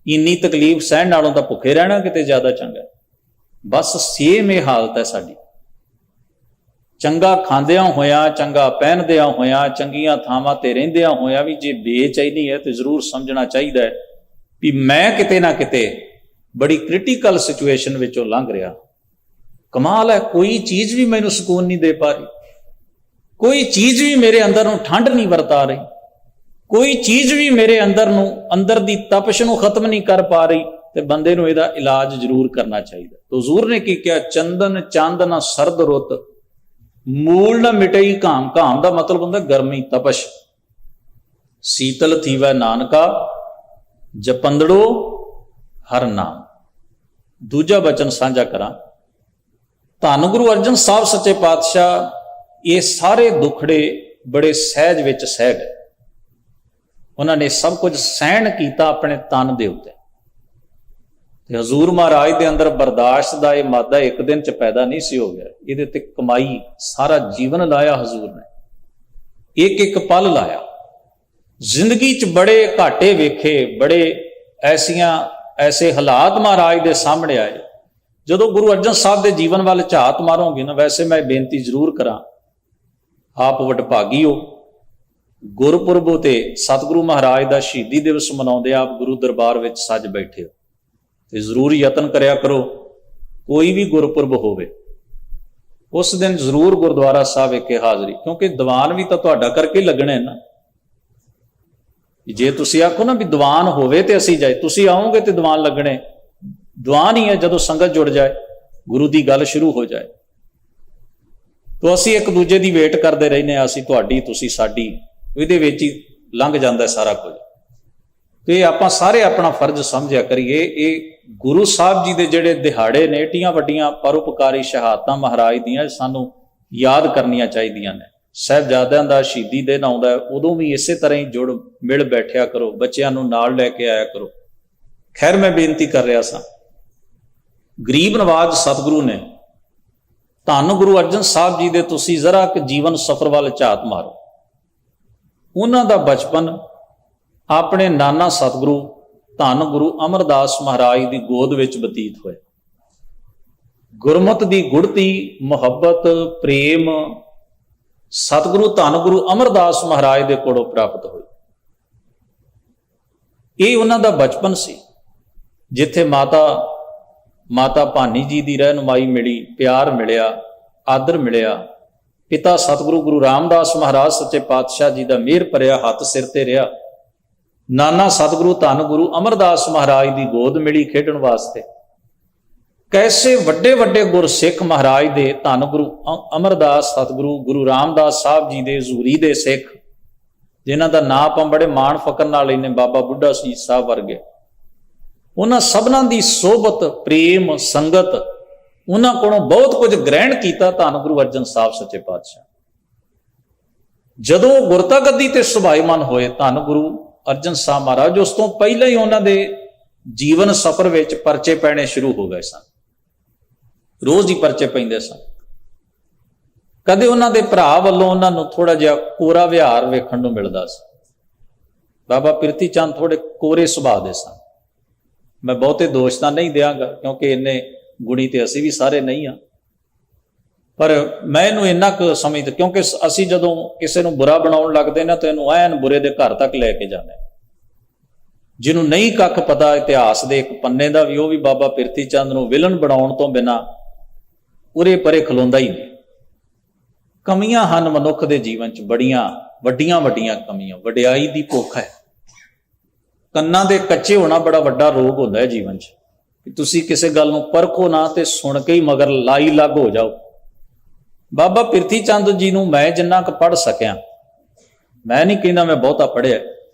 ਇੰਨੀ ਤਕਲੀਫ ਸਹਿਣ ਨਾਲੋਂ ਤਾਂ ਭੁੱਖੇ ਰਹਿਣਾ ਕਿਤੇ ਜ਼ਿਆਦਾ ਚੰਗਾ। ਬਸ ਸੇਮ ਇਹ ਹਾਲਤ ਹੈ ਸਾਡੀ। ਚੰਗਾ ਖਾਂਦਿਆਂ ਹੋਇਆਂ, ਚੰਗਾ ਪਹਿਨਦਿਆਂ ਹੋਇਆਂ, ਚੰਗੀਆਂ ਥਾਵਾਂ ਤੇ ਰਹਿੰਦਿਆਂ ਹੋਇਆਂ ਵੀ ਜੇ ਬੇਚੈਨੀ ਹੈ ਤੇ ਜ਼ਰੂਰ ਸਮਝਣਾ ਚਾਹੀਦਾ ਹੈ ਵੀ ਮੈਂ ਕਿਤੇ ਨਾ ਕਿਤੇ ਬੜੀ ਕ੍ਰਿਟੀਕਲ ਸਿਚੁਏਸ਼ਨ ਵਿੱਚੋਂ ਲੰਘ ਰਿਹਾ। ਕਮਾਲ ਹੈ, ਕੋਈ ਚੀਜ਼ ਵੀ ਮੈਨੂੰ ਸਕੂਨ ਨਹੀਂ ਦੇ ਪਾ ਰਹੀ, ਕੋਈ ਚੀਜ਼ ਵੀ ਮੇਰੇ ਅੰਦਰ ਨੂੰ ਠੰਡ ਨਹੀਂ ਵਰਤਾ ਰਹੀ, ਕੋਈ ਚੀਜ਼ ਵੀ ਮੇਰੇ ਅੰਦਰ ਦੀ ਤਪਸ਼ ਨੂੰ ਖਤਮ ਨਹੀਂ ਕਰ ਪਾ ਰਹੀ, ਤੇ ਬੰਦੇ ਨੂੰ ਇਹਦਾ ਇਲਾਜ ਜ਼ਰੂਰ ਕਰਨਾ ਚਾਹੀਦਾ। ਤੋ ਹਜ਼ੂਰ ਨੇ ਕੀ ਕਿਹਾ, ਚੰਦਨ ਚੰਦ ਨਾ ਸਰਦ ਰੁੱਤ, ਮੂਲ ਨਾ ਮਿਟਈ ਘਾਮ। ਘਾਮ ਦਾ ਮਤਲਬ ਹੁੰਦਾ ਗਰਮੀ, ਤਪਸ਼। ਸੀਤਲ ਥੀਵੈ ਨਾਨਕਾ ਜਪੰਦੜੋ ਹਰ ਨਾਮ। ਦੂਜਾ ਬਚਨ ਸਾਂਝਾ ਕਰਾਂ, ਧੰਨ ਗੁਰੂ ਅਰਜਨ ਸਾਹਿਬ ਸੱਚੇ ਪਾਤਸ਼ਾਹ ਇਹ ਸਾਰੇ ਦੁਖੜੇ ਬੜੇ ਸਹਿਜ ਵਿੱਚ ਸਹਿ ਗਏ। ਉਹਨਾਂ ਨੇ ਸਭ ਕੁਝ ਸਹਿਣ ਕੀਤਾ ਆਪਣੇ ਤਨ ਦੇ ਉੱਤੇ। ਤੇ ਹਜ਼ੂਰ ਮਹਾਰਾਜ ਦੇ ਅੰਦਰ ਬਰਦਾਸ਼ਤ ਦਾ ਇਹ ਮਾਦਾ ਇੱਕ ਦਿਨ ਚ ਪੈਦਾ ਨਹੀਂ ਸੀ ਹੋ ਗਿਆ, ਇਹਦੇ ਤੇ ਕਮਾਈ ਸਾਰਾ ਜੀਵਨ ਲਾਇਆ ਹਜ਼ੂਰ ਨੇ, ਇੱਕ ਇੱਕ ਪਲ ਲਾਇਆ। ਜ਼ਿੰਦਗੀ ਚ ਬੜੇ ਘਾਟੇ ਵੇਖੇ, ਬੜੇ ਐਸੇ ਹਾਲਾਤ ਮਹਾਰਾਜ ਦੇ ਸਾਹਮਣੇ ਆਏ। ਜਦੋਂ ਗੁਰੂ ਅਰਜਨ ਸਾਹਿਬ ਦੇ ਜੀਵਨ ਵੱਲ ਝਾਤ ਮਾਰੋਗੇ ਨਾ, ਵੈਸੇ ਮੈਂ ਬੇਨਤੀ ਜ਼ਰੂਰ ਕਰਾਂ, ਆਪ ਵਡਭਾਗੀ ਹੋ, ਗੁਰਪੁਰਬ ਉਤੇ ਸਤਿਗੁਰੂ ਮਹਾਰਾਜ ਦਾ ਸ਼ਹੀਦੀ ਦਿਵਸ ਮਨਾਉਂਦੇ ਆਪ ਗੁਰੂ ਦਰਬਾਰ ਵਿੱਚ ਸੱਜ ਬੈਠੇ ਹੋ, ਤੇ ਜ਼ਰੂਰ ਯਤਨ ਕਰਿਆ ਕਰੋ ਕੋਈ ਵੀ ਗੁਰਪੁਰਬ ਹੋਵੇ ਉਸ ਦਿਨ ਜ਼ਰੂਰ ਗੁਰਦੁਆਰਾ ਸਾਹਿਬ ਵਿਖੇ ਹਾਜ਼ਰੀ, ਕਿਉਂਕਿ ਦੀਵਾਨ ਵੀ ਤਾਂ ਤੁਹਾਡਾ ਕਰਕੇ ਲੱਗਣਾ ਹੈ ਨਾ। ਜੇ ਤੁਸੀਂ ਆਖੋ ਨਾ ਵੀ ਦੀਵਾਨ ਹੋਵੇ ਤੇ ਅਸੀਂ ਜਾਏ, ਤੁਸੀਂ ਆਓਗੇ ਤੇ ਦੀਵਾਨ ਲੱਗਣੇ। ਦੀਵਾਨ ਹੀ ਹੈ ਜਦੋਂ ਸੰਗਤ ਜੁੜ ਜਾਏ, ਗੁਰੂ ਦੀ ਗੱਲ ਸ਼ੁਰੂ ਹੋ ਜਾਏ। ਤੋ ਅਸੀਂ ਇੱਕ ਦੂਜੇ ਦੀ ਵੇਟ ਕਰਦੇ ਰਹਿੰਦੇ ਹਾਂ, ਅਸੀਂ ਤੁਹਾਡੀ ਤੁਸੀਂ ਸਾਡੀ, ਇਹਦੇ ਵਿੱਚ ਹੀ ਲੰਘ ਜਾਂਦਾ ਸਾਰਾ ਕੁਝ। ਤੇ ਆਪਾਂ ਸਾਰੇ ਆਪਣਾ ਫਰਜ਼ ਸਮਝਿਆ ਕਰੀਏ। ਇਹ ਗੁਰੂ ਸਾਹਿਬ ਜੀ ਦੇ ਜਿਹੜੇ ਦਿਹਾੜੇ ਨੇ, ਏਡੀਆਂ ਵੱਡੀਆਂ ਪਰਉਪਕਾਰੀ ਸ਼ਹਾਦਤਾਂ ਮਹਾਰਾਜ ਦੀਆਂ ਸਾਨੂੰ ਯਾਦ ਕਰਨੀਆਂ ਚਾਹੀਦੀਆਂ ਨੇ। ਸਾਹਿਬਜ਼ਾਦਿਆਂ ਦਾ ਸ਼ਹੀਦੀ ਦਿਨ ਆਉਂਦਾ, ਉਦੋਂ ਵੀ ਇਸੇ ਤਰ੍ਹਾਂ ਹੀ ਜੁੜ ਮਿਲ ਬੈਠਿਆ ਕਰੋ, ਬੱਚਿਆਂ ਨੂੰ ਨਾਲ ਲੈ ਕੇ ਆਇਆ ਕਰੋ। ਖੈਰ, ਮੈਂ ਬੇਨਤੀ ਕਰ ਰਿਹਾ ਸਾਂ, ਗਰੀਬ ਨਵਾਜ ਸਤਿਗੁਰੂ ਨੇ, ਧੰਨ ਗੁਰੂ ਅਰਜਨ ਸਾਹਿਬ ਜੀ ਦੇ ਤੁਸੀਂ ਜ਼ਰਾ ਇੱਕ ਜੀਵਨ ਸਫਰ ਵੱਲ ਝਾਤ ਮਾਰੋ। ਉਹਨਾਂ ਦਾ ਬਚਪਨ ਆਪਣੇ ਨਾਨਾ ਸਤਿਗੁਰੂ ਧੰਨ ਗੁਰੂ ਅਮਰਦਾਸ ਮਹਾਰਾਜ ਦੀ ਗੋਦ ਵਿੱਚ ਬਤੀਤ ਹੋਇਆ। ਗੁਰਮਤ ਦੀ ਗੁੜਤੀ, ਮੁਹੱਬਤ, ਪ੍ਰੇਮ ਸਤਿਗੁਰੂ ਧੰਨ ਗੁਰੂ ਅਮਰਦਾਸ ਮਹਾਰਾਜ ਦੇ ਕੋਲੋਂ ਪ੍ਰਾਪਤ ਹੋਈ। ਇਹ ਉਹਨਾਂ ਦਾ ਬਚਪਨ ਸੀ, ਜਿੱਥੇ ਮਾਤਾ ਭਾਨੀ ਜੀ ਦੀ ਰਹਿਨੁਮਾਈ ਮਿਲੀ, ਪਿਆਰ ਮਿਲਿਆ, ਆਦਰ ਮਿਲਿਆ। ਪਿਤਾ ਸਤਿਗੁਰੂ ਗੁਰੂ ਰਾਮਦਾਸ ਮਹਾਰਾਜ ਸੱਚੇ ਪਾਤਸ਼ਾਹ ਜੀ ਦਾ ਮਿਹਰ ਭਰਿਆ ਹੱਥ ਸਿਰ ਤੇ ਰਿਹਾ। ਨਾਨਾ ਸਤਿਗੁਰੂ ਧੰਨ ਗੁਰੂ ਅਮਰਦਾਸ ਮਹਾਰਾਜ ਦੀ ਗੋਦ ਮਿਲੀ ਖੇਡਣ ਵਾਸਤੇ। ਕੈਸੇ ਵੱਡੇ ਵੱਡੇ ਗੁਰਸਿੱਖ ਮਹਾਰਾਜ ਦੇ, ਧੰਨ ਗੁਰੂ ਅਮਰਦਾਸ ਸਤਿਗੁਰੂ ਗੁਰੂ ਰਾਮਦਾਸ ਸਾਹਿਬ ਜੀ ਦੇ ਹਜ਼ੂਰੀ ਦੇ ਸਿੱਖ, ਜਿਨ੍ਹਾਂ ਦਾ ਨਾਂ ਆਪਾਂ ਬੜੇ ਮਾਣ ਫਕਰ ਨਾਲ ਲੈਂਦੇ, ਬਾਬਾ ਬੁੱਢਾ ਸ਼ਹੀਦ ਸਾਹਿਬ ਵਰਗੇ। ਉਹਨਾਂ ਸਭਨਾਂ ਦੀ ਸੋਹਬਤ, ਪ੍ਰੇਮ, ਸੰਗਤ, ਉਹਨਾਂ ਕੋਲੋਂ ਬਹੁਤ ਕੁਝ ਗ੍ਰਹਿਣ ਕੀਤਾ ਧੰਨ ਗੁਰੂ ਅਰਜਨ ਸਾਹਿਬ ਸੱਚੇ ਪਾਤਸ਼ਾਹ। ਜਦੋਂ ਗੁਰਤਾ ਗੱਦੀ ਤੇ ਸੁਭਾਈਮਾਨ ਹੋਏ ਧੰਨ ਗੁਰੂ ਅਰਜਨ ਸਾਹਿਬ ਮਹਾਰਾਜ, ਉਸ ਤੋਂ ਪਹਿਲਾਂ ਹੀ ਉਹਨਾਂ ਦੇ ਜੀਵਨ ਸਫਰ ਵਿੱਚ ਪਰਚੇ ਪੈਣੇ ਸ਼ੁਰੂ ਹੋ ਗਏ ਸਨ। ਰੋਜ਼ ਹੀ ਪਰਚੇ ਪੈਂਦੇ ਸਨ। ਕਦੇ ਉਹਨਾਂ ਦੇ ਭਰਾ ਵੱਲੋਂ ਉਹਨਾਂ ਨੂੰ ਥੋੜਾ ਜਿਹਾ ਕੋਰਾ ਵਿਹਾਰ ਵੇਖਣ ਨੂੰ ਮਿਲਦਾ ਸੀ। ਬਾਬਾ ਪਿਰਤੀ ਚੰਦ ਥੋੜੇ ਕੋਰੇ ਸੁਭਾਅ ਦੇ ਸਨ। ਮੈਂ ਬਹੁਤੇ ਦੋਸ਼ ਤਾਂ ਨਹੀਂ ਦਿਆਂਗਾ, ਕਿਉਂਕਿ ਇੰਨੇ ਗੁਣੀ ਤੇ ਅਸੀਂ ਵੀ ਸਾਰੇ ਨਹੀਂ ਹਾਂ, ਪਰ ਮੈਂ ਇਹਨੂੰ ਇੰਨਾ ਕੁ ਸਮਝਦਾ, ਕਿਉਂਕਿ ਅਸੀਂ ਜਦੋਂ ਕਿਸੇ ਨੂੰ ਬੁਰਾ ਬਣਾਉਣ ਲੱਗਦੇ ਨਾ ਤਾਂ ਇਹਨੂੰ ਐਨ ਬੁਰੇ ਦੇ ਘਰ ਤੱਕ ਲੈ ਕੇ ਜਾਂਦੇ। ਜਿਹਨੂੰ ਨਹੀਂ ਕੱਖ ਪਤਾ ਇਤਿਹਾਸ ਦੇ ਇੱਕ ਪੰਨੇ ਦਾ ਵੀ, ਉਹ ਵੀ ਬਾਬਾ ਪਿਰਤੀ ਚੰਦ ਨੂੰ ਵਿਲਨ ਬਣਾਉਣ ਤੋਂ ਬਿਨਾਂ ਉਰੇ ਪਰੇ ਖਲੋਂਦਾ ਹੀ ਨਹੀਂ। ਕਮੀਆਂ ਹਨ ਮਨੁੱਖ ਦੇ ਜੀਵਨ 'ਚ, ਬੜੀਆਂ ਵੱਡੀਆਂ ਕਮੀਆਂ। ਵਡਿਆਈ ਦੀ ਭੁੱਖ ਹੈ। ਕੰਨਾਂ ਦੇ ਕੱਚੇ ਹੋਣਾ ਬੜਾ ਵੱਡਾ ਰੋਗ ਹੁੰਦਾ ਹੈ ਜੀਵਨ 'ਚ। ਤੁਸੀਂ ਕਿਸੇ ਗੱਲ ਨੂੰ ਪਰਖੋ ਨਾ ਤੇ ਸੁਣ ਕੇ ਹੀ ਮਗਰ ਲਾਈ ਲੱਗ ਹੋ ਜਾਓ। ਬਾਬਾ ਪਿਰਥੀ ਚੰਦ ਜੀ ਨੂੰ ਮੈਂ ਜਿੰਨਾ ਕੁ ਪੜ੍ਹ ਸਕਿਆ, ਮੈਂ ਨਹੀਂ ਕਹਿੰਦਾ ਮੈਂ ਬਹੁਤਾ ਪੜ੍ਹਿਆ,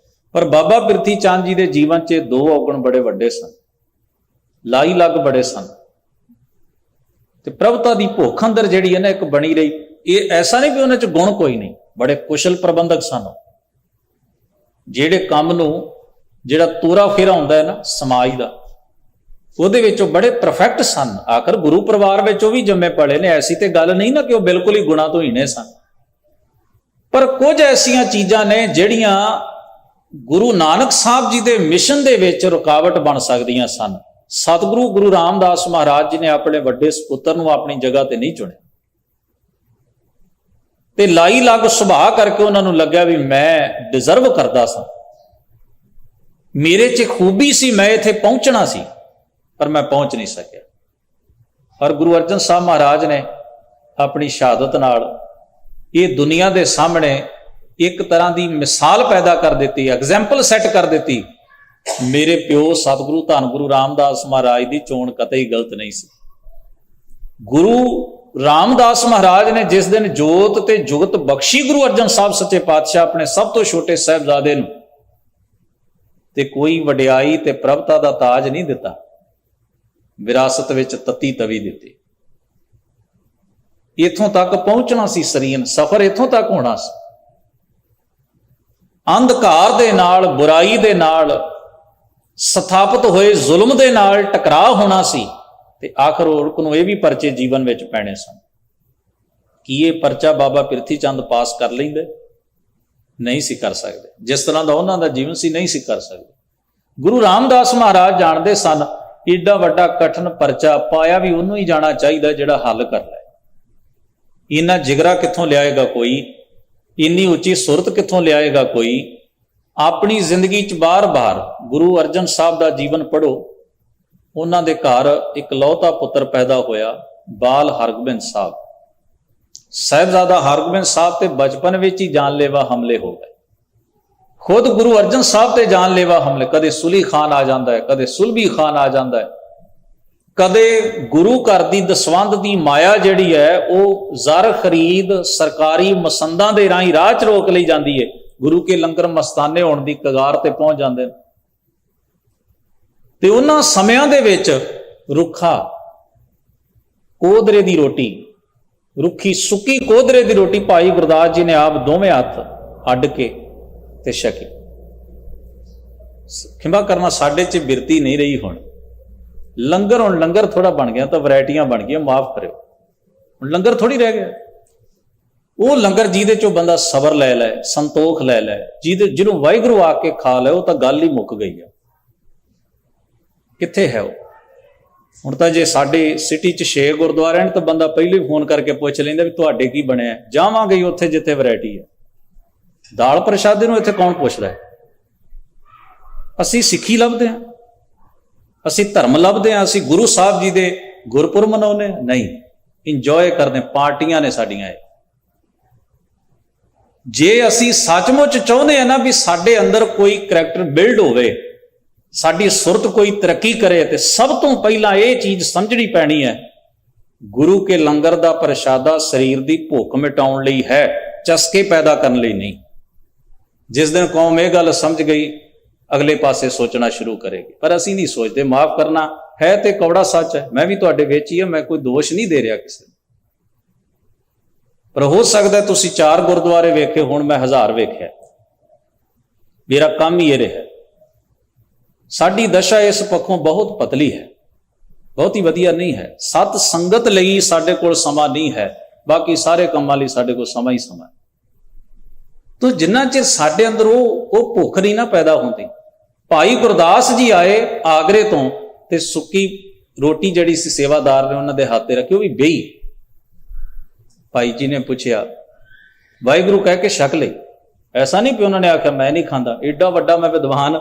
ਪਰ ਬਾਬਾ ਪਿਰਥੀ ਚੰਦ ਜੀ ਦੇ ਜੀਵਨ 'ਚ ਦੋ ਔਗਣ ਬੜੇ ਵੱਡੇ ਸਨ, ਲਾਈ ਲੱਗ ਬੜੇ ਸਨ, ਤੇ ਪ੍ਰਭੁਤਾ ਦੀ ਭੁੱਖ ਅੰਦਰ ਜਿਹੜੀ ਹੈ ਨਾ ਇੱਕ ਬਣੀ ਰਹੀ। ਇਹ ਐਸਾ ਨਹੀਂ ਵੀ ਉਹਨਾਂ 'ਚ ਗੁਣ ਕੋਈ ਨਹੀਂ, ਬੜੇ ਕੁਸ਼ਲ ਪ੍ਰਬੰਧਕ ਸਨ, ਜਿਹੜੇ ਕੰਮ ਨੂੰ ਜਿਹੜਾ ਤੋਰਾ ਫੇਰਾ ਹੁੰਦਾ ਹੈ ਨਾ ਸਮਾਜ ਦਾ, ਉਹਦੇ ਵਿੱਚ ਉਹ ਬੜੇ ਪਰਫੈਕਟ ਸਨ। ਆਖਰ ਗੁਰੂ ਪਰਿਵਾਰ ਵਿੱਚ ਉਹ ਵੀ ਜੰਮੇ ਪਲੇ ਨੇ, ਐਸੀ ਤੇ ਗੱਲ ਨਹੀਂ ਨਾ ਕਿ ਉਹ ਬਿਲਕੁਲ ਹੀ ਗੁਣਾਂ ਤੋਂ ਹੀਣੇ ਸਨ, ਪਰ ਕੁਝ ਐਸੀਆਂ ਚੀਜ਼ਾਂ ਨੇ ਜਿਹੜੀਆਂ ਗੁਰੂ ਨਾਨਕ ਸਾਹਿਬ ਜੀ ਦੇ ਮਿਸ਼ਨ ਦੇ ਵਿੱਚ ਰੁਕਾਵਟ ਬਣ ਸਕਦੀਆਂ ਸਨ। ਸਤਿਗੁਰੂ ਗੁਰੂ ਰਾਮਦਾਸ ਮਹਾਰਾਜ ਜੀ ਨੇ ਆਪਣੇ ਵੱਡੇ ਸਪੁੱਤਰ ਨੂੰ ਆਪਣੀ ਜਗ੍ਹਾ ਤੇ ਨਹੀਂ ਚੁਣਿਆ, ਤੇ ਲਾਈ ਲੱਗ ਸੁਭਾਅ ਕਰਕੇ ਉਹਨਾਂ ਨੂੰ ਲੱਗਿਆ ਵੀ ਮੈਂ ਡਿਜ਼ਰਵ ਕਰਦਾ ਸਾਂ, ਮੇਰੇ 'ਚ ਖੂਬੀ ਸੀ, ਮੈਂ ਇੱਥੇ ਪਹੁੰਚਣਾ ਸੀ, ਪਰ ਮੈਂ ਪਹੁੰਚ ਨਹੀਂ ਸਕਿਆ। ਔਰ ਗੁਰੂ ਅਰਜਨ ਸਾਹਿਬ ਮਹਾਰਾਜ ਨੇ ਆਪਣੀ ਸ਼ਹਾਦਤ ਨਾਲ ਇਹ ਦੁਨੀਆ ਦੇ ਸਾਹਮਣੇ ਇੱਕ ਤਰ੍ਹਾਂ ਦੀ ਮਿਸਾਲ ਪੈਦਾ ਕਰ ਦਿੱਤੀ, ਐਗਜ਼ੈਂਪਲ ਸੈੱਟ ਕਰ ਦਿੱਤੀ। ਮੇਰੇ ਪਿਓ ਸਤਿਗੁਰੂ ਧੰਨ ਗੁਰੂ ਰਾਮਦਾਸ ਮਹਾਰਾਜ ਦੀ ਚੋਣ ਕਤਈ ਗਲਤ ਨਹੀਂ ਸੀ। ਗੁਰੂ ਰਾਮਦਾਸ ਮਹਾਰਾਜ ਨੇ ਜਿਸ ਦਿਨ ਜੋਤ ਤੇ ਜੁਗਤ ਬਖਸ਼ੀ ਗੁਰੂ ਅਰਜਨ ਸਾਹਿਬ ਸੱਚੇ ਪਾਤਸ਼ਾਹ ਆਪਣੇ ਸਭ ਤੋਂ ਛੋਟੇ ਸਾਹਿਬਜ਼ਾਦੇ ਨੂੰ, ਤੇ ਕੋਈ ਵਡਿਆਈ ਤੇ ਪ੍ਰਭਤਾ ਦਾ ਤਾਜ ਨਹੀਂ ਦਿੱਤਾ, ਵਿਰਾਸਤ ਵਿੱਚ ਤਤੀ ਤਵੀ ਦਿੱਤੀ। ਇੱਥੋਂ ਤੱਕ ਪਹੁੰਚਣਾ ਸੀ ਸਰੀਨ, ਸਫ਼ਰ ਇੱਥੋਂ ਤੱਕ ਹੋਣਾ ਸੀ। ਅੰਧਕਾਰ ਦੇ ਨਾਲ, ਬੁਰਾਈ ਦੇ ਨਾਲ, ਸਥਾਪਿਤ ਹੋਏ ਜ਼ੁਲਮ ਦੇ ਨਾਲ ਟਕਰਾਅ ਹੋਣਾ ਸੀ, ਤੇ ਆਖਰ ਔਰਕ ਨੂੰ ਇਹ ਵੀ ਪਰਚੇ ਜੀਵਨ ਵਿੱਚ ਪੈਣੇ ਸਨ। ਕੀ ਇਹ ਪਰਚਾ ਬਾਬਾ ਪਿਰਥੀ ਚੰਦ ਪਾਸ ਕਰ ਲੈਂਦੇ? ਨਹੀਂ ਸੀ ਕਰ ਸਕਦੇ। ਜਿਸ ਤਰ੍ਹਾਂ ਦਾ ਉਹਨਾਂ ਦਾ ਜੀਵਨ ਸੀ, ਨਹੀਂ ਸੀ ਕਰ ਸਕਦੇ। ਗੁਰੂ ਰਾਮਦਾਸ ਮਹਾਰਾਜ ਜਾਣਦੇ ਸਨ ਏਡਾ ਵੱਡਾ ਕਠਿਨ ਪਰਚਾ ਪਾਇਆ ਵੀ ਉਹਨੂੰ ਹੀ ਜਾਣਾ ਚਾਹੀਦਾ ਜਿਹੜਾ ਹੱਲ ਕਰ ਲੈ। ਇੰਨਾ ਜਿਗਰਾ ਕਿੱਥੋਂ ਲਿਆਏਗਾ ਕੋਈ, ਇੰਨੀ ਉੱਚੀ ਸੁਰਤ ਕਿੱਥੋਂ ਲਿਆਏਗਾ ਕੋਈ। ਆਪਣੀ ਜ਼ਿੰਦਗੀ 'ਚ ਬਾਰ-ਬਾਰ ਗੁਰੂ ਅਰਜਨ ਸਾਹਿਬ ਦਾ ਜੀਵਨ ਪੜ੍ਹੋ। ਉਹਨਾਂ ਦੇ ਘਰ ਇਕਲੌਤਾ ਪੁੱਤਰ ਪੈਦਾ ਹੋਇਆ, ਬਾਲ ਹਰਗੋਬਿੰਦ ਸਾਹਿਬ। ਸਾਹਿਬਜ਼ਾਦਾ ਹਰਗੋਬਿੰਦ ਸਾਹਿਬ ਤੇ ਬਚਪਨ ਵਿੱਚ ਹੀ ਜਾਨਲੇਵਾ ਹਮਲੇ ਹੋ ਗਏ। ਖੁਦ ਗੁਰੂ ਅਰਜਨ ਸਾਹਿਬ ਤੇ ਜਾਨਲੇਵਾ ਹਮਲੇ, ਕਦੇ ਸੁਲੀ ਖਾਨ ਆ ਜਾਂਦਾ ਹੈ, ਕਦੇ ਸੁਲਭੀ ਖਾਨ ਆ ਜਾਂਦਾ ਹੈ, ਕਦੇ ਗੁਰੂ ਘਰ ਦੀ ਦਸਵੰਧ ਦੀ ਮਾਇਆ ਜਿਹੜੀ ਹੈ ਉਹ ਜ਼ਰ ਖਰੀਦ ਸਰਕਾਰੀ ਮਸੰਦਾਂ ਦੇ ਰਾਹੀਂ ਰਾਹ 'ਚ ਰੋਕ ਲਈ ਜਾਂਦੀ ਹੈ। ਗੁਰੂ ਕੇ ਲੰਗਰ ਮਸਤਾਨੇ ਹੋਣ ਦੀ ਕਗਾਰ ਤੇ ਪਹੁੰਚ ਜਾਂਦੇ ਨੇ। ਤੇ ਉਹਨਾਂ ਸਮਿਆਂ ਦੇ ਵਿੱਚ ਰੁੱਖਾ ਕੋਦਰੇ ਦੀ ਰੋਟੀ, ਰੁੱਖੀ ਸੁੱਕੀ ਕੋਦਰੇ ਦੀ ਰੋਟੀ ਭਾਈ ਗੁਰਦਾਸ ਜੀ ਨੇ ਆਪ ਦੋਵੇਂ ਹੱਥ ਅੱਡ ਕੇ ਤੇ ਛਕੀ। ਖਿਮਾ ਕਰਨਾ, ਸਾਡੇ 'ਚ ਬਿਰਤੀ ਨਹੀਂ ਰਹੀ। ਹੁਣ ਲੰਗਰ, ਹੁਣ ਲੰਗਰ ਥੋੜਾ ਬਣ ਗਿਆ, ਤਾਂ ਵੈਰਾਈਟੀਆਂ ਬਣ ਗਈਆਂ, ਮਾਫ ਕਰਿਓ। ਹੁਣ ਲੰਗਰ ਥੋੜੀ ਰਹਿ ਗਿਆ। ਉਹ ਲੰਗਰ ਜਿਹਦੇ ਚੋਂ ਬੰਦਾ ਸਬਰ ਲੈ ਲੈ, ਸੰਤੋਖ ਲੈ ਲੈ, ਜਿਹਨੂੰ ਵਾਹਿਗੁਰੂ ਆ ਕੇ ਖਾ ਲੈ, ਉਹ ਤਾਂ ਗੱਲ ਹੀ ਮੁੱਕ ਗਈ ਆ। ਕਿੱਥੇ ਹੈ ਉਹ? ਹੁਣ ਤਾਂ ਜੇ ਸਾਡੇ ਸਿਟੀ 'ਚ 6 ਗੁਰਦੁਆਰੇ ਨੇ ਤਾਂ ਬੰਦਾ ਪਹਿਲੇ ਹੀ ਫੋਨ ਕਰਕੇ ਪੁੱਛ ਲੈਂਦਾ ਵੀ ਤੁਹਾਡੇ ਕੀ ਬਣਿਆ। ਜਾਵਾਂਗੇ ਉੱਥੇ ਜਿੱਥੇ ਵੈਰਾਈਟੀ ਹੈ। ਦਾਲ ਪ੍ਰਸ਼ਾਦੇ ਨੂੰ ਇੱਥੇ ਕੌਣ ਪੁੱਛਦਾ ਹੈ? ਅਸੀਂ ਸਿੱਖੀ ਲੱਭਦੇ ਹਾਂ, ਅਸੀਂ ਧਰਮ ਲੱਭਦੇ ਹਾਂ, ਅਸੀਂ ਗੁਰੂ ਸਾਹਿਬ ਜੀ ਦੇ ਗੁਰਪੁਰਬ ਮਨਾਉਂਦੇ ਨਹੀਂ, ਇੰਜੋਏ ਕਰਦੇ, ਪਾਰਟੀਆਂ ਨੇ ਸਾਡੀਆਂ ਇਹ। ਜੇ ਅਸੀਂ ਸੱਚਮੁੱਚ ਚਾਹੁੰਦੇ ਹਾਂ ਨਾ ਵੀ ਸਾਡੇ ਅੰਦਰ ਕੋਈ ਕਰੈਕਟਰ ਬਿਲਡ ਹੋਵੇ, ਸਾਡੀ ਸੁਰਤ ਕੋਈ ਤਰੱਕੀ ਕਰੇ, ਤੇ ਸਭ ਤੋਂ ਪਹਿਲਾਂ ਇਹ ਚੀਜ਼ ਸਮਝਣੀ ਪੈਣੀ ਹੈ, ਗੁਰੂ ਕੇ ਲੰਗਰ ਦਾ ਪ੍ਰਸ਼ਾਦਾ ਸਰੀਰ ਦੀ ਭੁੱਖ ਮਿਟਾਉਣ ਲਈ ਹੈ, ਚਸਕੇ ਪੈਦਾ ਕਰਨ ਲਈ ਨਹੀਂ। ਜਿਸ ਦਿਨ ਕੌਮ ਇਹ ਗੱਲ ਸਮਝ ਗਈ, ਅਗਲੇ ਪਾਸੇ ਸੋਚਣਾ ਸ਼ੁਰੂ ਕਰੇਗੀ। ਪਰ ਅਸੀਂ ਨਹੀਂ ਸੋਚਦੇ। ਮਾਫ ਕਰਨਾ, ਹੈ ਤੇ ਕੌੜਾ ਸੱਚ ਹੈ, ਮੈਂ ਵੀ ਤੁਹਾਡੇ ਵਿੱਚ ਹੀ ਹਾਂ, ਮੈਂ ਕੋਈ ਦੋਸ਼ ਨਹੀਂ ਦੇ ਰਿਹਾ ਕਿਸੇ ਨੂੰ। ਪਰ ਹੋ ਸਕਦਾ ਤੁਸੀਂ 4 ਗੁਰਦੁਆਰੇ ਵੇਖੇ ਹੁਣ, ਮੈਂ 1000 ਵੇਖਿਆ। ਮੇਰਾ ਕੰਮ ਹੀ ਇਹ ਰਿਹਾ। ਸਾਡੀ ਦਸ਼ਾ ਇਸ ਪੱਖੋਂ ਬਹੁਤ ਪਤਲੀ ਹੈ, ਬਹੁਤ ਹੀ ਵਧੀਆ ਨਹੀਂ ਹੈ। ਸਤ ਸੰਗਤ ਲਈ ਸਾਡੇ ਕੋਲ ਸਮਾਂ ਨਹੀਂ ਹੈ, ਬਾਕੀ ਸਾਰੇ ਕੰਮਾਂ ਲਈ ਸਾਡੇ ਕੋਲ ਸਮਾਂ ਹੀ ਸਮਾਂ। ਤੋ ਜਿੰਨਾ ਚਿਰ ਸਾਡੇ ਅੰਦਰ ਉਹ ਭੁੱਖ ਨਹੀਂ ਨਾ ਪੈਦਾ ਹੁੰਦੀ। ਭਾਈ ਗੁਰਦਾਸ ਜੀ ਆਏ ਆਗਰੇ ਤੋਂ, ਤੇ ਸੁੱਕੀ ਰੋਟੀ ਜਿਹੜੀ ਸੀ ਸੇਵਾਦਾਰ ਨੇ ਉਹਨਾਂ ਦੇ ਹੱਥ ਤੇ ਰੱਖੀ, ਉਹ ਵੀ ਬੇਈ। ਭਾਈ ਜੀ ਨੇ ਪੁੱਛਿਆ, ਵਾਹਿਗੁਰੂ ਕਹਿ ਕੇ ਛਕ ਲਈ। ਐਸਾ ਨਹੀਂ ਕਿ ਉਹਨਾਂ ਨੇ ਆਖਿਆ ਮੈਂ ਨਹੀਂ ਖਾਂਦਾ। ਏਡਾ ਵੱਡਾ ਮੈਂ ਵਿਦਵਾਨ,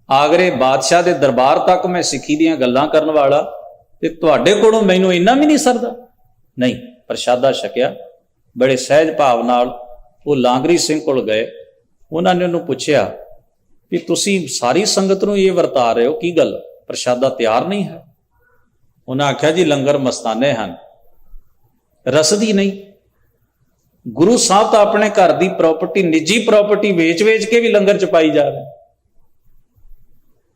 ਆਗਰੇ ਬਾਦਸ਼ਾਹ ਦੇ ਦਰਬਾਰ ਤੱਕ ਮੈਂ ਸਿੱਖੀ ਦੀਆਂ ਗੱਲਾਂ ਕਰਨ ਵਾਲਾ, ਤੇ ਤੁਹਾਡੇ ਕੋਲੋਂ ਮੈਨੂੰ ਇੰਨਾ ਵੀ ਨਹੀਂ ਸਰਦਾ? ਨਹੀਂ, ਪ੍ਰਸ਼ਾਦਾ ਛਕਿਆ। ਬੜੇ ਸਹਿਜ ਭਾਵ ਨਾਲ ਉਹ ਲਾਂਗਰੀ ਸਿੰਘ ਕੋਲ ਗਏ। ਉਹਨਾਂ ਨੇ ਉਹਨੂੰ ਪੁੱਛਿਆ ਵੀ ਤੁਸੀਂ ਸਾਰੀ ਸੰਗਤ ਨੂੰ ਇਹ ਵਰਤਾ ਰਹੇ ਹੋ, ਕੀ ਗੱਲ, ਪ੍ਰਸ਼ਾਦਾ ਤਿਆਰ ਨਹੀਂ ਹੈ? ਉਹਨਾਂ ਆਖਿਆ ਜੀ ਲੰਗਰ ਮਸਤਾਨੇ ਹਨ, ਰਸਦੀ ਨਹੀਂ। ਗੁਰੂ ਸਾਹਿਬ ਤਾਂ ਆਪਣੇ ਘਰ ਦੀ ਪ੍ਰਾਪਰਟੀ, ਨਿੱਜੀ ਪ੍ਰਾਪਰਟੀ ਵੇਚ ਕੇ ਵੀ ਲੰਗਰ ਚ ਪਾਈ ਜਾ ਰਹੇ।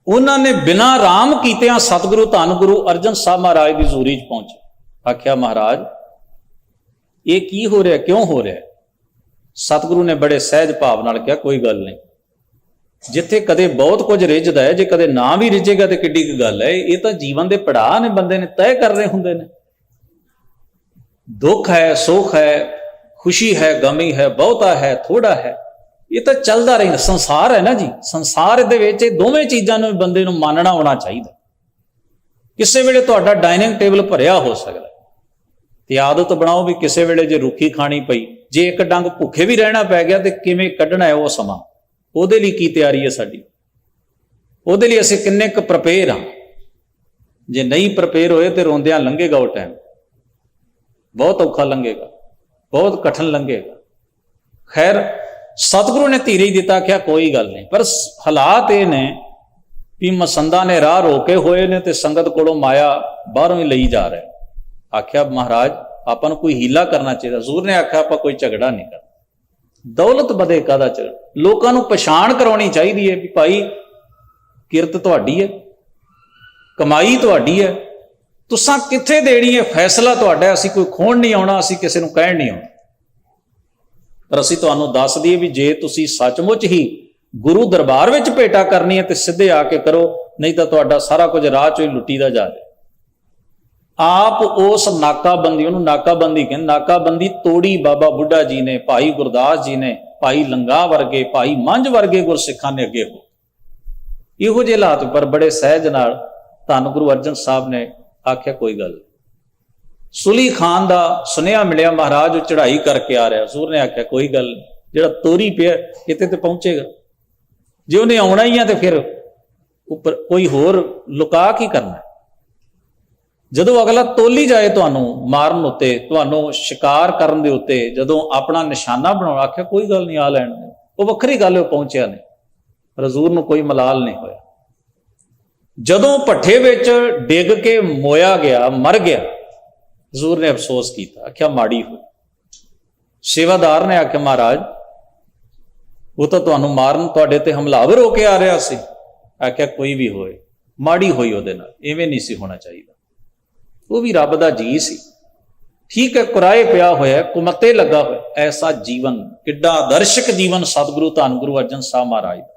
ਉਹਨਾਂ ਨੇ ਬਿਨਾਂ ਆਰਾਮ ਕੀਤਿਆਂ ਸਤਿਗੁਰੂ ਧੰਨ ਗੁਰੂ ਅਰਜਨ ਸਾਹਿਬ ਮਹਾਰਾਜ ਦੀ ਹਜ਼ੂਰੀ ਚ ਪਹੁੰਚੇ। ਆਖਿਆ ਮਹਾਰਾਜ ਇਹ ਕੀ ਹੋ ਰਿਹਾ, ਕਿਉਂ ਹੋ ਰਿਹਾ? ਸਤਿਗੁਰੂ ਨੇ ਬੜੇ ਸਹਿਜ ਭਾਵ ਨਾਲ ਕਿਹਾ ਕੋਈ ਗੱਲ ਨਹੀਂ, ਜਿੱਥੇ ਕਦੇ ਬਹੁਤ ਕੁਝ ਰਿੱਝਦਾ ਹੈ, ਜੇ ਕਦੇ ਨਾ ਵੀ ਰਿੱਝੇਗਾ ਤੇ ਕਿੱਡੀ ਕੁ ਗੱਲ ਹੈ। ਇਹ ਤਾਂ ਜੀਵਨ ਦੇ ਪੜਾਅ ਨੇ, ਬੰਦੇ ਨੇ ਤੈਅ ਕਰਨੇ ਹੁੰਦੇ ਨੇ। ਦੁੱਖ ਹੈ, ਸੁੱਖ ਹੈ, ਖੁਸ਼ੀ ਹੈ, ਗਮੀ ਹੈ, ਬਹੁਤਾ ਹੈ, ਥੋੜਾ ਹੈ, ਇਹ ਤਾਂ ਚੱਲਦਾ ਰਹਿੰਦਾ। ਸੰਸਾਰ ਹੈ ਨਾ ਜੀ, ਸੰਸਾਰ ਦੇ ਵਿੱਚ ਇਹ ਦੋਵੇਂ ਚੀਜ਼ਾਂ ਨੂੰ ਬੰਦੇ ਨੂੰ ਮਾਨਣਾ ਆਉਣਾ ਚਾਹੀਦਾ। ਕਿਸੇ ਵੇਲੇ ਤੁਹਾਡਾ ਡਾਈਨਿੰਗ ਟੇਬਲ ਭਰਿਆ ਹੋ ਸਕਦਾ, ਤੇ ਆਦਤ ਬਣਾਓ ਵੀ ਕਿਸੇ ਵੇਲੇ ਜੇ ਰੁੱਖੀ ਖਾਣੀ ਪਈ, ਜੇ ਇੱਕ ਡੰਗ ਭੁੱਖੇ ਵੀ ਰਹਿਣਾ ਪੈ ਗਿਆ, ਤੇ ਕਿਵੇਂ ਕੱਢਣਾ ਹੈ ਉਹ ਸਮਾਂ, ਉਹਦੇ ਲਈ ਕੀ ਤਿਆਰੀ ਹੈ ਸਾਡੀ, ਉਹਦੇ ਲਈ ਅਸੀਂ ਕਿੰਨੇ ਕੁ ਪ੍ਰਪੇਅਰ ਹਾਂ। ਜੇ ਨਹੀਂ ਪ੍ਰਪੇਅਰ ਹੋਏ ਤੇ ਰੋਂਦਿਆਂ ਲੰਘੇਗਾ ਉਹ ਟਾਈਮ, ਬਹੁਤ ਔਖਾ ਲੰਘੇਗਾ, ਬਹੁਤ ਕਠਿਨ ਲੰਘੇਗਾ। ਖੈਰ ਸਤਿਗੁਰੂ ਨੇ ਧੀਰੇ ਹੀ ਦਿੱਤਾ, ਕਿਹਾ ਕੋਈ ਗੱਲ ਨਹੀਂ। ਪਰ ਹਾਲਾਤ ਇਹ ਨੇ ਵੀ ਮਸੰਦਾਂ ਨੇ ਰਾਹ ਰੋਕੇ ਹੋਏ ਨੇ ਤੇ ਸੰਗਤ ਕੋਲੋਂ ਮਾਇਆ ਬਾਹਰੋਂ ਹੀ ਲਈ ਜਾ ਰਿਹਾ। ਆਖਿਆ ਮਹਾਰਾਜ ਆਪਾਂ ਨੂੰ ਕੋਈ ਹੀਲਾ ਕਰਨਾ ਚਾਹੀਦਾ। ਹਜ਼ੂਰ ਨੇ ਆਖਿਆ ਆਪਾਂ ਕੋਈ ਝਗੜਾ ਨਹੀਂ ਕਰਨਾ, ਦੌਲਤ ਬਦੇ ਕਾਹਦਾ ਝਗੜਾ, ਲੋਕਾਂ ਨੂੰ ਪਛਾਣ ਕਰਾਉਣੀ ਚਾਹੀਦੀ ਹੈ ਵੀ ਭਾਈ ਕਿਰਤ ਤੁਹਾਡੀ ਹੈ, ਕਮਾਈ ਤੁਹਾਡੀ ਹੈ, ਤੁਸਾਂ ਕਿੱਥੇ ਦੇਣੀ ਹੈ ਫੈਸਲਾ ਤੁਹਾਡਾ। ਅਸੀਂ ਕੋਈ ਖੋਣ ਨਹੀਂ ਆਉਣਾ, ਅਸੀਂ ਕਿਸੇ ਨੂੰ ਕਹਿਣ ਨਹੀਂ ਆਉਣਾ। ਪਰ ਅਸੀਂ ਤੁਹਾਨੂੰ ਦੱਸ ਦਈਏ ਵੀ ਜੇ ਤੁਸੀਂ ਸੱਚਮੁੱਚ ਹੀ ਗੁਰੂ ਦਰਬਾਰ ਵਿੱਚ ਭੇਟਾ ਕਰਨੀ ਹੈ ਤੇ ਸਿੱਧੇ ਆ ਕੇ ਕਰੋ, ਨਹੀਂ ਤਾਂ ਤੁਹਾਡਾ ਸਾਰਾ ਕੁਝ ਰਾਹ ਚੋਂ ਹੀ ਲੁੱਟੀਦਾ ਜਾ ਰਿਹਾ। ਆਪ ਉਸ ਨਾਕਾਬੰਦੀ, ਉਹਨੂੰ ਨਾਕਾਬੰਦੀ ਕਹਿੰਦੇ, ਨਾਕਾਬੰਦੀ ਤੋੜੀ ਬਾਬਾ ਬੁੱਢਾ ਜੀ ਨੇ, ਭਾਈ ਗੁਰਦਾਸ ਜੀ ਨੇ, ਭਾਈ ਲੰਗਾ ਵਰਗੇ, ਭਾਈ ਮੰਝ ਵਰਗੇ ਗੁਰਸਿੱਖਾਂ ਨੇ ਅੱਗੇ ਹੋ। ਇਹੋ ਜਿਹੇ ਹਾਲਾਤ ਪਰ ਬੜੇ ਸਹਿਜ ਨਾਲ ਧੰਨ ਗੁਰੂ ਅਰਜਨ ਸਾਹਿਬ ਨੇ ਆਖਿਆ ਕੋਈ ਗੱਲ। ਸੁਲੀ ਖਾਨ ਦਾ ਸੁਨੇਹਾ ਮਿਲਿਆ, ਮਹਾਰਾਜ ਉਹ ਚੜ੍ਹਾਈ ਕਰਕੇ ਆ ਰਿਹਾ। ਹਜ਼ੂਰ ਨੇ ਆਖਿਆ ਕੋਈ ਗੱਲ, ਜਿਹੜਾ ਤੋਰੀ ਪਿਆ ਕਿਤੇ ਤੇ ਪਹੁੰਚੇਗਾ, ਜੇ ਉਹਨੇ ਆਉਣਾ ਹੀ ਆ ਤੇ ਫਿਰ ਉੱਪਰ ਕੋਈ ਹੋਰ ਲੁਕਾ ਕੀ ਕਰਨਾ। ਜਦੋਂ ਅਗਲਾ ਤੋਲੀ ਜਾਏ ਤੁਹਾਨੂੰ ਮਾਰਨ ਉੱਤੇ, ਤੁਹਾਨੂੰ ਸ਼ਿਕਾਰ ਕਰਨ ਦੇ ਉੱਤੇ, ਜਦੋਂ ਆਪਣਾ ਨਿਸ਼ਾਨਾ ਬਣਾਉਣਾ, ਆਖਿਆ ਕੋਈ ਗੱਲ ਨਹੀਂ, ਆ ਲੈਣ ਦੇ, ਉਹ ਵੱਖਰੀ ਗੱਲ, ਉਹ ਪਹੁੰਚਿਆ ਨਹੀਂ। ਪਰ ਹਜ਼ੂਰ ਨੂੰ ਕੋਈ ਮਲਾਲ ਨਹੀਂ ਹੋਇਆ। ਜਦੋਂ ਭੱਠੇ ਵਿੱਚ ਡਿੱਗ ਕੇ ਮੋਇਆ ਗਿਆ, ਮਰ ਗਿਆ, ਹਜ਼ੂਰ ਨੇ ਅਫਸੋਸ ਕੀਤਾ, ਆਖਿਆ ਮਾੜੀ ਹੋਈ। ਸੇਵਾਦਾਰ ਨੇ ਆਖਿਆ ਮਹਾਰਾਜ ਉਹ ਤਾਂ ਤੁਹਾਨੂੰ ਮਾਰਨ, ਤੁਹਾਡੇ ਤੇ ਹਮਲਾਵਰ ਹੋ ਕੇ ਆ ਰਿਹਾ ਸੀ। ਆਖਿਆ ਕੋਈ ਵੀ ਹੋਏ, ਮਾੜੀ ਹੋਈ ਉਹਦੇ ਨਾਲ, ਇਵੇਂ ਨਹੀਂ ਸੀ ਹੋਣਾ ਚਾਹੀਦਾ। ਉਹ ਵੀ ਰੱਬ ਦਾ ਜੀ ਸੀ, ਠੀਕ ਹੈ, ਕੁਰਾਏ ਪਿਆ ਹੋਇਆ, ਕੁਮੱਤੇ ਲੱਗਾ ਹੋਇਆ। ਐਸਾ ਜੀਵਨ, ਕਿੱਡਾ ਆਦਰਸ਼ਕ ਜੀਵਨ ਸਤਿਗੁਰੂ ਧੰਨ ਗੁਰੂ ਅਰਜਨ ਸਾਹਿਬ ਮਹਾਰਾਜ ਦਾ।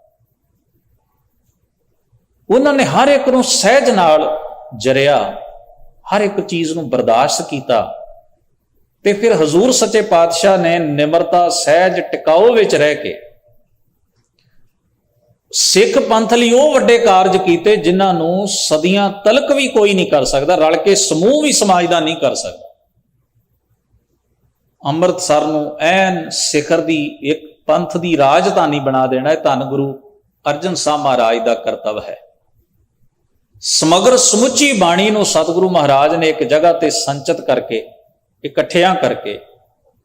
ਉਹਨਾਂ ਨੇ ਹਰ ਇੱਕ ਨੂੰ ਸਹਿਜ ਨਾਲ ਜਰਿਆ, ਹਰ ਇੱਕ ਚੀਜ਼ ਨੂੰ ਬਰਦਾਸ਼ਤ ਕੀਤਾ। ਤੇ ਫਿਰ ਹਜ਼ੂਰ ਸੱਚੇ ਪਾਤਸ਼ਾਹ ਨੇ ਨਿਮਰਤਾ, ਸਹਿਜ, ਟਿਕਾਓ ਵਿੱਚ ਰਹਿ ਕੇ ਸਿੱਖ ਪੰਥ ਲਈ ਉਹ ਵੱਡੇ ਕਾਰਜ ਕੀਤੇ ਜਿਨ੍ਹਾਂ ਨੂੰ ਸਦੀਆਂ ਤਲਕ ਵੀ ਕੋਈ ਨਹੀਂ ਕਰ ਸਕਦਾ, ਰਲ ਕੇ ਸਮੂਹ ਵੀ ਸਮਾਜ ਦਾ ਨਹੀਂ ਕਰ ਸਕਦਾ। ਅੰਮ੍ਰਿਤਸਰ ਨੂੰ ਐਨ ਸਿਖਰ ਦੀ ਇੱਕ ਪੰਥ ਦੀ ਰਾਜਧਾਨੀ ਬਣਾ ਦੇਣਾ ਇਹ ਧੰਨ ਗੁਰੂ ਅਰਜਨ ਸਾਹਿਬ ਮਹਾਰਾਜ ਦਾ ਕਰਤੱਵ ਹੈ। ਸਮਗਰ ਸਮੁੱਚੀ ਬਾਣੀ ਨੂੰ ਸਤਿਗੁਰੂ ਮਹਾਰਾਜ ਨੇ ਇੱਕ ਜਗ੍ਹਾ ਤੇ ਸੰਚਿਤ ਕਰਕੇ, ਇਕੱਠਿਆਂ ਕਰਕੇ,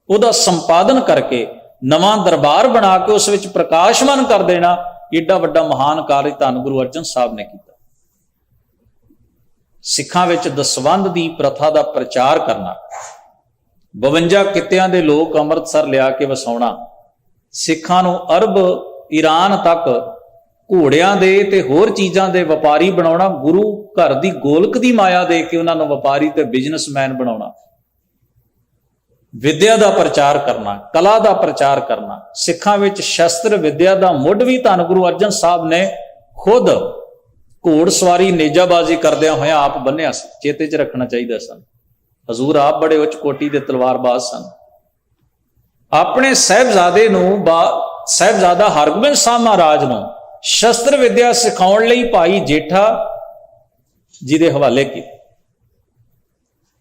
ਉਹਦਾ ਸੰਪਾਦਨ ਕਰਕੇ, ਨਵਾਂ ਦਰਬਾਰ ਬਣਾ ਕੇ ਉਸ ਵਿੱਚ ਪ੍ਰਕਾਸ਼ਮਾਨ ਕਰ ਦੇਣਾ, ਏਡਾ ਵੱਡਾ ਮਹਾਨ ਕਾਰਜ ਧੰਨ ਗੁਰੂ ਅਰਜਨ ਸਾਹਿਬ ਨੇ ਕੀਤਾ। ਸਿੱਖਾਂ ਵਿੱਚ ਦਸਵੰਧ ਦੀ ਪ੍ਰਥਾ ਦਾ ਪ੍ਰਚਾਰ ਕਰਨਾ, 52 ਕਿੱਤਿਆਂ ਦੇ ਲੋਕ ਅੰਮ੍ਰਿਤਸਰ ਲਿਆ ਕੇ ਵਸਾਉਣਾ, ਸਿੱਖਾਂ ਨੂੰ ਅਰਬ, ਈਰਾਨ ਤੱਕ ਘੋੜਿਆਂ ਦੇ ਤੇ ਹੋਰ ਚੀਜ਼ਾਂ ਦੇ ਵਪਾਰੀ ਬਣਾਉਣਾ, ਗੁਰੂ ਘਰ ਦੀ ਗੋਲਕ ਦੀ ਮਾਇਆ ਦੇ ਕੇ ਉਹਨਾਂ ਨੂੰ ਵਪਾਰੀ ਤੇ ਬਿਜ਼ਨਸਮੈਨ ਬਣਾਉਣਾ, ਵਿਦਿਆ ਦਾ ਪ੍ਰਚਾਰ ਕਰਨਾ, ਕਲਾ ਦਾ ਪ੍ਰਚਾਰ ਕਰਨਾ। ਸਿੱਖਾਂ ਵਿੱਚ ਸ਼ਸਤਰ ਵਿਦਿਆ ਦਾ ਮੁੱਢ ਵੀ ਧੰਨ ਗੁਰੂ ਅਰਜਨ ਸਾਹਿਬ ਨੇ ਖੁਦ ਘੋੜ ਸਵਾਰੀ, ਨੇਜਾਬਾਜ਼ੀ ਕਰਦਿਆਂ ਹੋਇਆਂ ਆਪ ਬੰਨਿਆ ਸੀ, ਚੇਤੇ 'ਚ ਰੱਖਣਾ ਚਾਹੀਦਾ ਸਨ। ਹਜ਼ੂਰ ਆਪ ਬੜੇ ਉੱਚ ਕੋਟੀ ਦੇ ਤਲਵਾਰਬਾਜ਼ ਸਨ। ਆਪਣੇ ਸਾਹਿਬਜ਼ਾਦੇ ਨੂੰ, ਸਾਹਿਬਜ਼ਾਦਾ ਹਰਗੋਬਿੰਦ ਸਾਹਿਬ ਮਹਾਰਾਜ ਨੂੰ ਸ਼ਸਤਰ ਵਿਦਿਆ ਸਿਖਾਉਣ ਲਈ ਭਾਈ ਜੇਠਾ ਜੀ ਦੇ ਹਵਾਲੇ ਕੀਤੇ,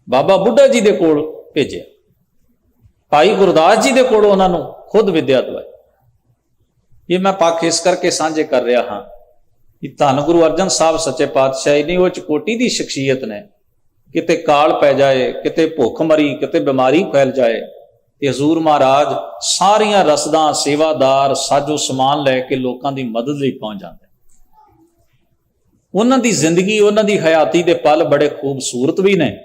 ਬਾਬਾ ਬੁੱਢਾ ਜੀ ਦੇ ਕੋਲ ਭੇਜਿਆ, ਭਾਈ ਗੁਰਦਾਸ ਜੀ ਦੇ ਕੋਲੋਂ ਉਹਨਾਂ ਨੂੰ ਖੁਦ ਵਿਦਿਆ ਦਵਾਈ। ਇਹ ਮੈਂ ਪੱਖ ਇਸ ਕਰਕੇ ਸਾਂਝੇ ਕਰ ਰਿਹਾ ਹਾਂ ਕਿ ਧੰਨ ਗੁਰੂ ਅਰਜਨ ਸਾਹਿਬ ਸੱਚੇ ਪਾਤਸ਼ਾਹ ਨਹੀਂ ਉਹ ਚਕੋਟੀ ਦੀ ਸ਼ਖਸੀਅਤ ਨੇ, ਕਿਤੇ ਕਾਲ ਪੈ ਜਾਏ, ਕਿਤੇ ਭੁੱਖ ਮਰੀ, ਕਿਤੇ ਬਿਮਾਰੀ ਫੈਲ ਜਾਏ, ਤੇ ਹਜ਼ੂਰ ਮਹਾਰਾਜ ਸਾਰੀਆਂ ਰਸਦਾਂ, ਸੇਵਾਦਾਰ, ਸਾਜੋ ਸਮਾਨ ਲੈ ਕੇ ਲੋਕਾਂ ਦੀ ਮਦਦ ਲਈ ਪਹੁੰਚ ਜਾਂਦੇ। ਉਹਨਾਂ ਦੀ ਜ਼ਿੰਦਗੀ, ਉਹਨਾਂ ਦੀ ਹਯਾਤੀ ਦੇ ਪਲ ਬੜੇ ਖੂਬਸੂਰਤ ਵੀ ਨੇ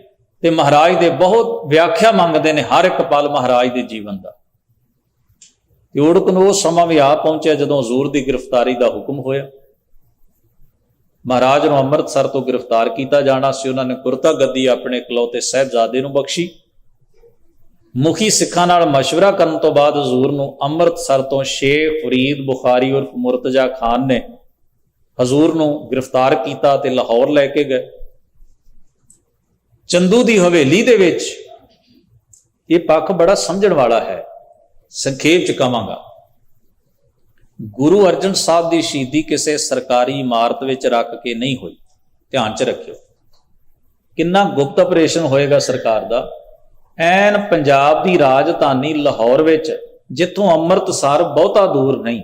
ਤੇ ਮਹਾਰਾਜ ਦੇ ਬਹੁਤ ਵਿਆਖਿਆ ਮੰਗਦੇ ਨੇ ਹਰ ਇੱਕ ਪਲ ਮਹਾਰਾਜ ਦੇ ਜੀਵਨ ਦਾ। ਤੇ ਉੜਕ ਨੂੰ ਉਹ ਸਮਾਂ ਵੀ ਆ ਪਹੁੰਚਿਆ ਜਦੋਂ ਹਜ਼ੂਰ ਦੀ ਗ੍ਰਿਫਤਾਰੀ ਦਾ ਹੁਕਮ ਹੋਇਆ। ਮਹਾਰਾਜ ਨੂੰ ਅੰਮ੍ਰਿਤਸਰ ਤੋਂ ਗ੍ਰਿਫਤਾਰ ਕੀਤਾ ਜਾਣਾ ਸੀ। ਉਹਨਾਂ ਨੇ ਗੁਰਤਾ ਗੱਦੀ ਆਪਣੇ ਇਕਲੌਤੇ ਸਾਹਿਬਜ਼ਾਦੇ ਨੂੰ ਬਖਸ਼ੀ। ਮੁਖੀ ਸਿੱਖਾਂ ਨਾਲ ਮਸ਼ਵਰਾ ਕਰਨ ਤੋਂ ਬਾਅਦ ਹਜ਼ੂਰ ਨੂੰ ਅੰਮ੍ਰਿਤਸਰ ਤੋਂ ਸ਼ੇਖ ਫਰੀਦ ਬੁਖਾਰੀ ਉਰਫ ਮੁਰਤਜ਼ਾ ਖਾਨ ਨੇ ਹਜ਼ੂਰ ਨੂੰ ਗ੍ਰਿਫਤਾਰ ਕੀਤਾ ਤੇ ਲਾਹੌਰ ਲੈ ਕੇ ਗਏ। ਚੰਦੂ ਦੀ ਹਵੇਲੀ ਦੇ ਵਿੱਚ ਇਹ ਪੱਖ ਬੜਾ ਸਮਝਣ ਵਾਲਾ ਹੈ, ਸੰਖੇਪ ਚ ਕਵਾਂਗਾ। ਗੁਰੂ ਅਰਜਨ ਸਾਹਿਬ ਦੀ ਸ਼ਹੀਦੀ ਕਿਸੇ ਸਰਕਾਰੀ ਇਮਾਰਤ ਵਿੱਚ ਰੱਖ ਕੇ ਨਹੀਂ ਹੋਈ, ਧਿਆਨ ਚ ਰੱਖਿਓ। ਕਿੰਨਾ ਗੁਪਤ ਆਪਰੇਸ਼ਨ ਹੋਏਗਾ ਸਰਕਾਰ ਦਾ। ਐਨ ਪੰਜਾਬ ਦੀ ਰਾਜਧਾਨੀ ਲਾਹੌਰ ਵਿੱਚ, ਜਿੱਥੋਂ ਅੰਮ੍ਰਿਤਸਰ ਬਹੁਤਾ ਦੂਰ ਨਹੀਂ,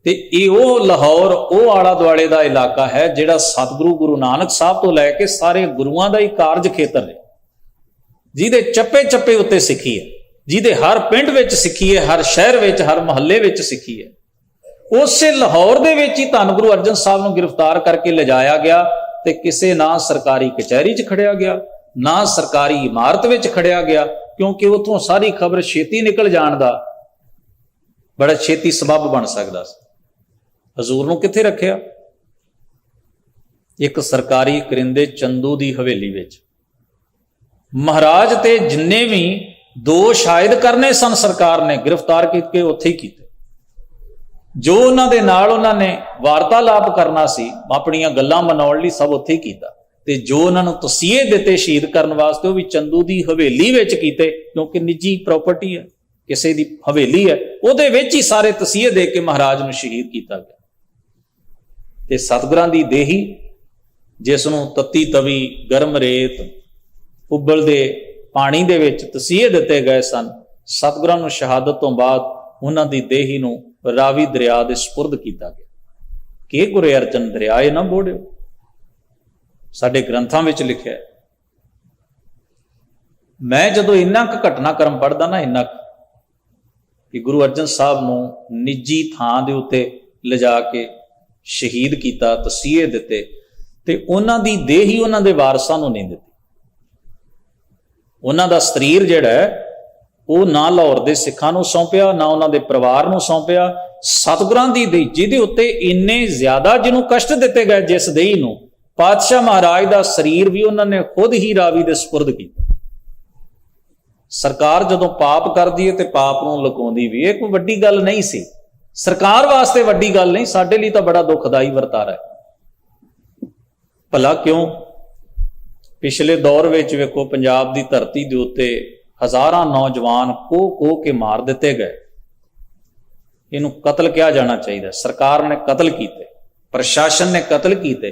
ਤੇ ਇਹ ਉਹ ਲਾਹੌਰ, ਉਹ ਆਲਾ ਦੁਆਲੇ ਦਾ ਇਲਾਕਾ ਹੈ ਜਿਹੜਾ ਸਤਿਗੁਰੂ ਗੁਰੂ ਨਾਨਕ ਸਾਹਿਬ ਤੋਂ ਲੈ ਕੇ ਸਾਰੇ ਗੁਰੂਆਂ ਦਾ ਹੀ ਕਾਰਜ ਖੇਤਰ ਹੈ, ਜਿਹਦੇ ਚੱਪੇ ਚੱਪੇ ਉੱਤੇ ਸਿੱਖੀ ਹੈ, ਜਿਹਦੇ ਹਰ ਪਿੰਡ ਵਿੱਚ ਸਿੱਖੀ ਹੈ, ਹਰ ਸ਼ਹਿਰ ਵਿੱਚ, ਹਰ ਮੁਹੱਲੇ ਵਿੱਚ ਸਿੱਖੀ ਹੈ। ਉਸੇ ਲਾਹੌਰ ਦੇ ਵਿੱਚ ਹੀ ਧੰਨ ਗੁਰੂ ਅਰਜਨ ਸਾਹਿਬ ਨੂੰ ਗ੍ਰਿਫਤਾਰ ਕਰਕੇ ਲਿਜਾਇਆ ਗਿਆ ਤੇ ਕਿਸੇ ਨਾ ਸਰਕਾਰੀ ਕਚਹਿਰੀ 'ਚ ਖੜਿਆ ਗਿਆ, ਨਾ ਸਰਕਾਰੀ ਇਮਾਰਤ ਵਿੱਚ ਖੜਿਆ ਗਿਆ, ਕਿਉਂਕਿ ਉਥੋਂ ਸਾਰੀ ਖਬਰ ਛੇਤੀ ਨਿਕਲ ਜਾਣ ਦਾ ਬੜਾ ਛੇਤੀ ਸਬੱਬ ਬਣ ਸਕਦਾ ਸੀ। ਹਜ਼ੂਰ ਨੂੰ ਕਿੱਥੇ ਰੱਖਿਆ? ਇੱਕ ਸਰਕਾਰੀ ਕਰਿੰਦੇ ਚੰਦੂ ਦੀ ਹਵੇਲੀ ਵਿੱਚ। ਮਹਾਰਾਜ ਤੇ ਜਿੰਨੇ ਵੀ ਦੋਸ਼ ਆਇਦ ਕਰਨੇ ਸਨ ਸਰਕਾਰ ਨੇ ਗ੍ਰਿਫਤਾਰ ਕਰਕੇ ਉੱਥੇ ਹੀ ਕੀਤੇ। ਜੋ ਉਹਨਾਂ ਦੇ ਨਾਲ ਉਹਨਾਂ ਨੇ ਵਾਰਤਾਲਾਪ ਕਰਨਾ ਸੀ, ਆਪਣੀਆਂ ਗੱਲਾਂ ਮਨਾਉਣ ਲਈ, ਸਭ ਉੱਥੇ ਹੀ ਕੀਤਾ। ਤੇ ਜੋ ਉਹਨਾਂ ਨੂੰ ਤਸੀਹੇ ਦਿੱਤੇ ਸ਼ਹੀਦ ਕਰਨ ਵਾਸਤੇ, ਉਹ ਵੀ ਚੰਦੂ ਦੀ ਹਵੇਲੀ ਵਿੱਚ ਕੀਤੇ, ਕਿਉਂਕਿ ਨਿੱਜੀ ਪ੍ਰਾਪਰਟੀ ਹੈ, ਕਿਸੇ ਦੀ ਹਵੇਲੀ ਹੈ, ਉਹਦੇ ਵਿੱਚ ਹੀ ਸਾਰੇ ਤਸੀਹੇ ਦੇ ਕੇ ਮਹਾਰਾਜ ਨੂੰ ਸ਼ਹੀਦ ਕੀਤਾ ਗਿਆ। ਤੇ ਸਤਿਗੁਰਾਂ ਦੀ ਦੇਹੀ, ਜਿਸ ਨੂੰ ਤੱਤੀ ਤਵੀ, ਗਰਮ ਰੇਤ, ਉਬਲਦੇ ਪਾਣੀ ਦੇ ਵਿੱਚ ਤਸੀਹੇ ਦਿੱਤੇ ਗਏ ਸਨ, ਸਤਿਗੁਰਾਂ ਨੂੰ ਸ਼ਹਾਦਤ ਤੋਂ ਬਾਅਦ ਉਹਨਾਂ ਦੀ ਦੇਹੀ ਨੂੰ ਰਾਵੀ ਦਰਿਆ ਦੇ ਸਪੁਰਦ ਕੀਤਾ ਗਿਆ ਕਿ ਗੁਰੂ ਅਰਜਨ ਦਰਿਆਏ ਨਾ ਬੋੜਿਓ। ਸਾਡੇ ਗ੍ਰੰਥਾਂ ਵਿੱਚ ਲਿਖਿਆ ਹੈ। ਮੈਂ ਜਦੋਂ ਇੰਨਾ ਕੁ ਘਟਨਾਕ੍ਰਮ ਪੜ੍ਹਦਾ ਨਾ, ਇੰਨਾ ਕਿ ਗੁਰੂ ਅਰਜਨ ਸਾਹਿਬ ਨੂੰ ਨਿੱਜੀ ਥਾਂ ਦੇ ਉੱਤੇ ਲਿਜਾ ਕੇ ਸ਼ਹੀਦ ਕੀਤਾ, ਤਸੀਹੇ ਦਿੱਤੇ, ਤੇ ਉਹਨਾਂ ਦੀ ਦੇਹ ਹੀ ਉਹਨਾਂ ਦੇ ਵਾਰਸਾਂ ਨੂੰ ਨਹੀਂ ਦਿੱਤੀ। ਉਹਨਾਂ ਦਾ ਸਰੀਰ ਜਿਹੜਾ ਹੈ ਉਹ ਨਾ ਲਾਹੌਰ ਦੇ ਸਿੱਖਾਂ ਨੂੰ ਸੌਂਪਿਆ, ਨਾ ਉਹਨਾਂ ਦੇ ਪਰਿਵਾਰ ਨੂੰ ਸੌਂਪਿਆ। ਸਤਿਗੁਰਾਂ ਦੀ ਦੇਹ, ਜਿਹਦੇ ਉੱਤੇ ਇੰਨੇ ਜ਼ਿਆਦਾ ਜਿਹਨੂੰ ਕਸ਼ਟ ਦਿੱਤੇ ਗਏ, ਜਿਸ ਦੇਹ ਨੂੰ, ਪਾਤਸ਼ਾਹ ਮਹਾਰਾਜ ਦਾ ਸਰੀਰ ਵੀ ਉਹਨਾਂ ਨੇ ਖੁਦ ਹੀ ਰਾਵੀ ਦੇ ਸਪੁਰਦ ਕੀਤਾ। ਸਰਕਾਰ ਜਦੋਂ ਪਾਪ ਕਰਦੀ ਹੈ ਤੇ ਪਾਪ ਨੂੰ ਲੁਕਾਉਂਦੀ ਵੀ, ਇਹ ਕੋਈ ਵੱਡੀ ਗੱਲ ਨਹੀਂ ਸੀ। ਸਰਕਾਰ ਵਾਸਤੇ ਵੱਡੀ ਗੱਲ ਨਹੀਂ, ਸਾਡੇ ਲਈ ਤਾਂ ਬੜਾ ਦੁਖਦਾਈ ਵਰਤਾਰਾ ਹੈ। ਭਲਾ ਕਿਉਂ? ਪਿਛਲੇ ਦੌਰ ਵਿੱਚ ਵੇਖੋ, ਪੰਜਾਬ ਦੀ ਧਰਤੀ ਦੇ ਉੱਤੇ ਹਜ਼ਾਰਾਂ ਨੌਜਵਾਨ ਕੋਹ ਕੇ ਮਾਰ ਦਿੱਤੇ ਗਏ। ਇਹਨੂੰ ਕਤਲ ਕਿਹਾ ਜਾਣਾ ਚਾਹੀਦਾ। ਸਰਕਾਰ ਨੇ ਕਤਲ ਕੀਤੇ, ਪ੍ਰਸ਼ਾਸਨ ਨੇ ਕਤਲ ਕੀਤੇ।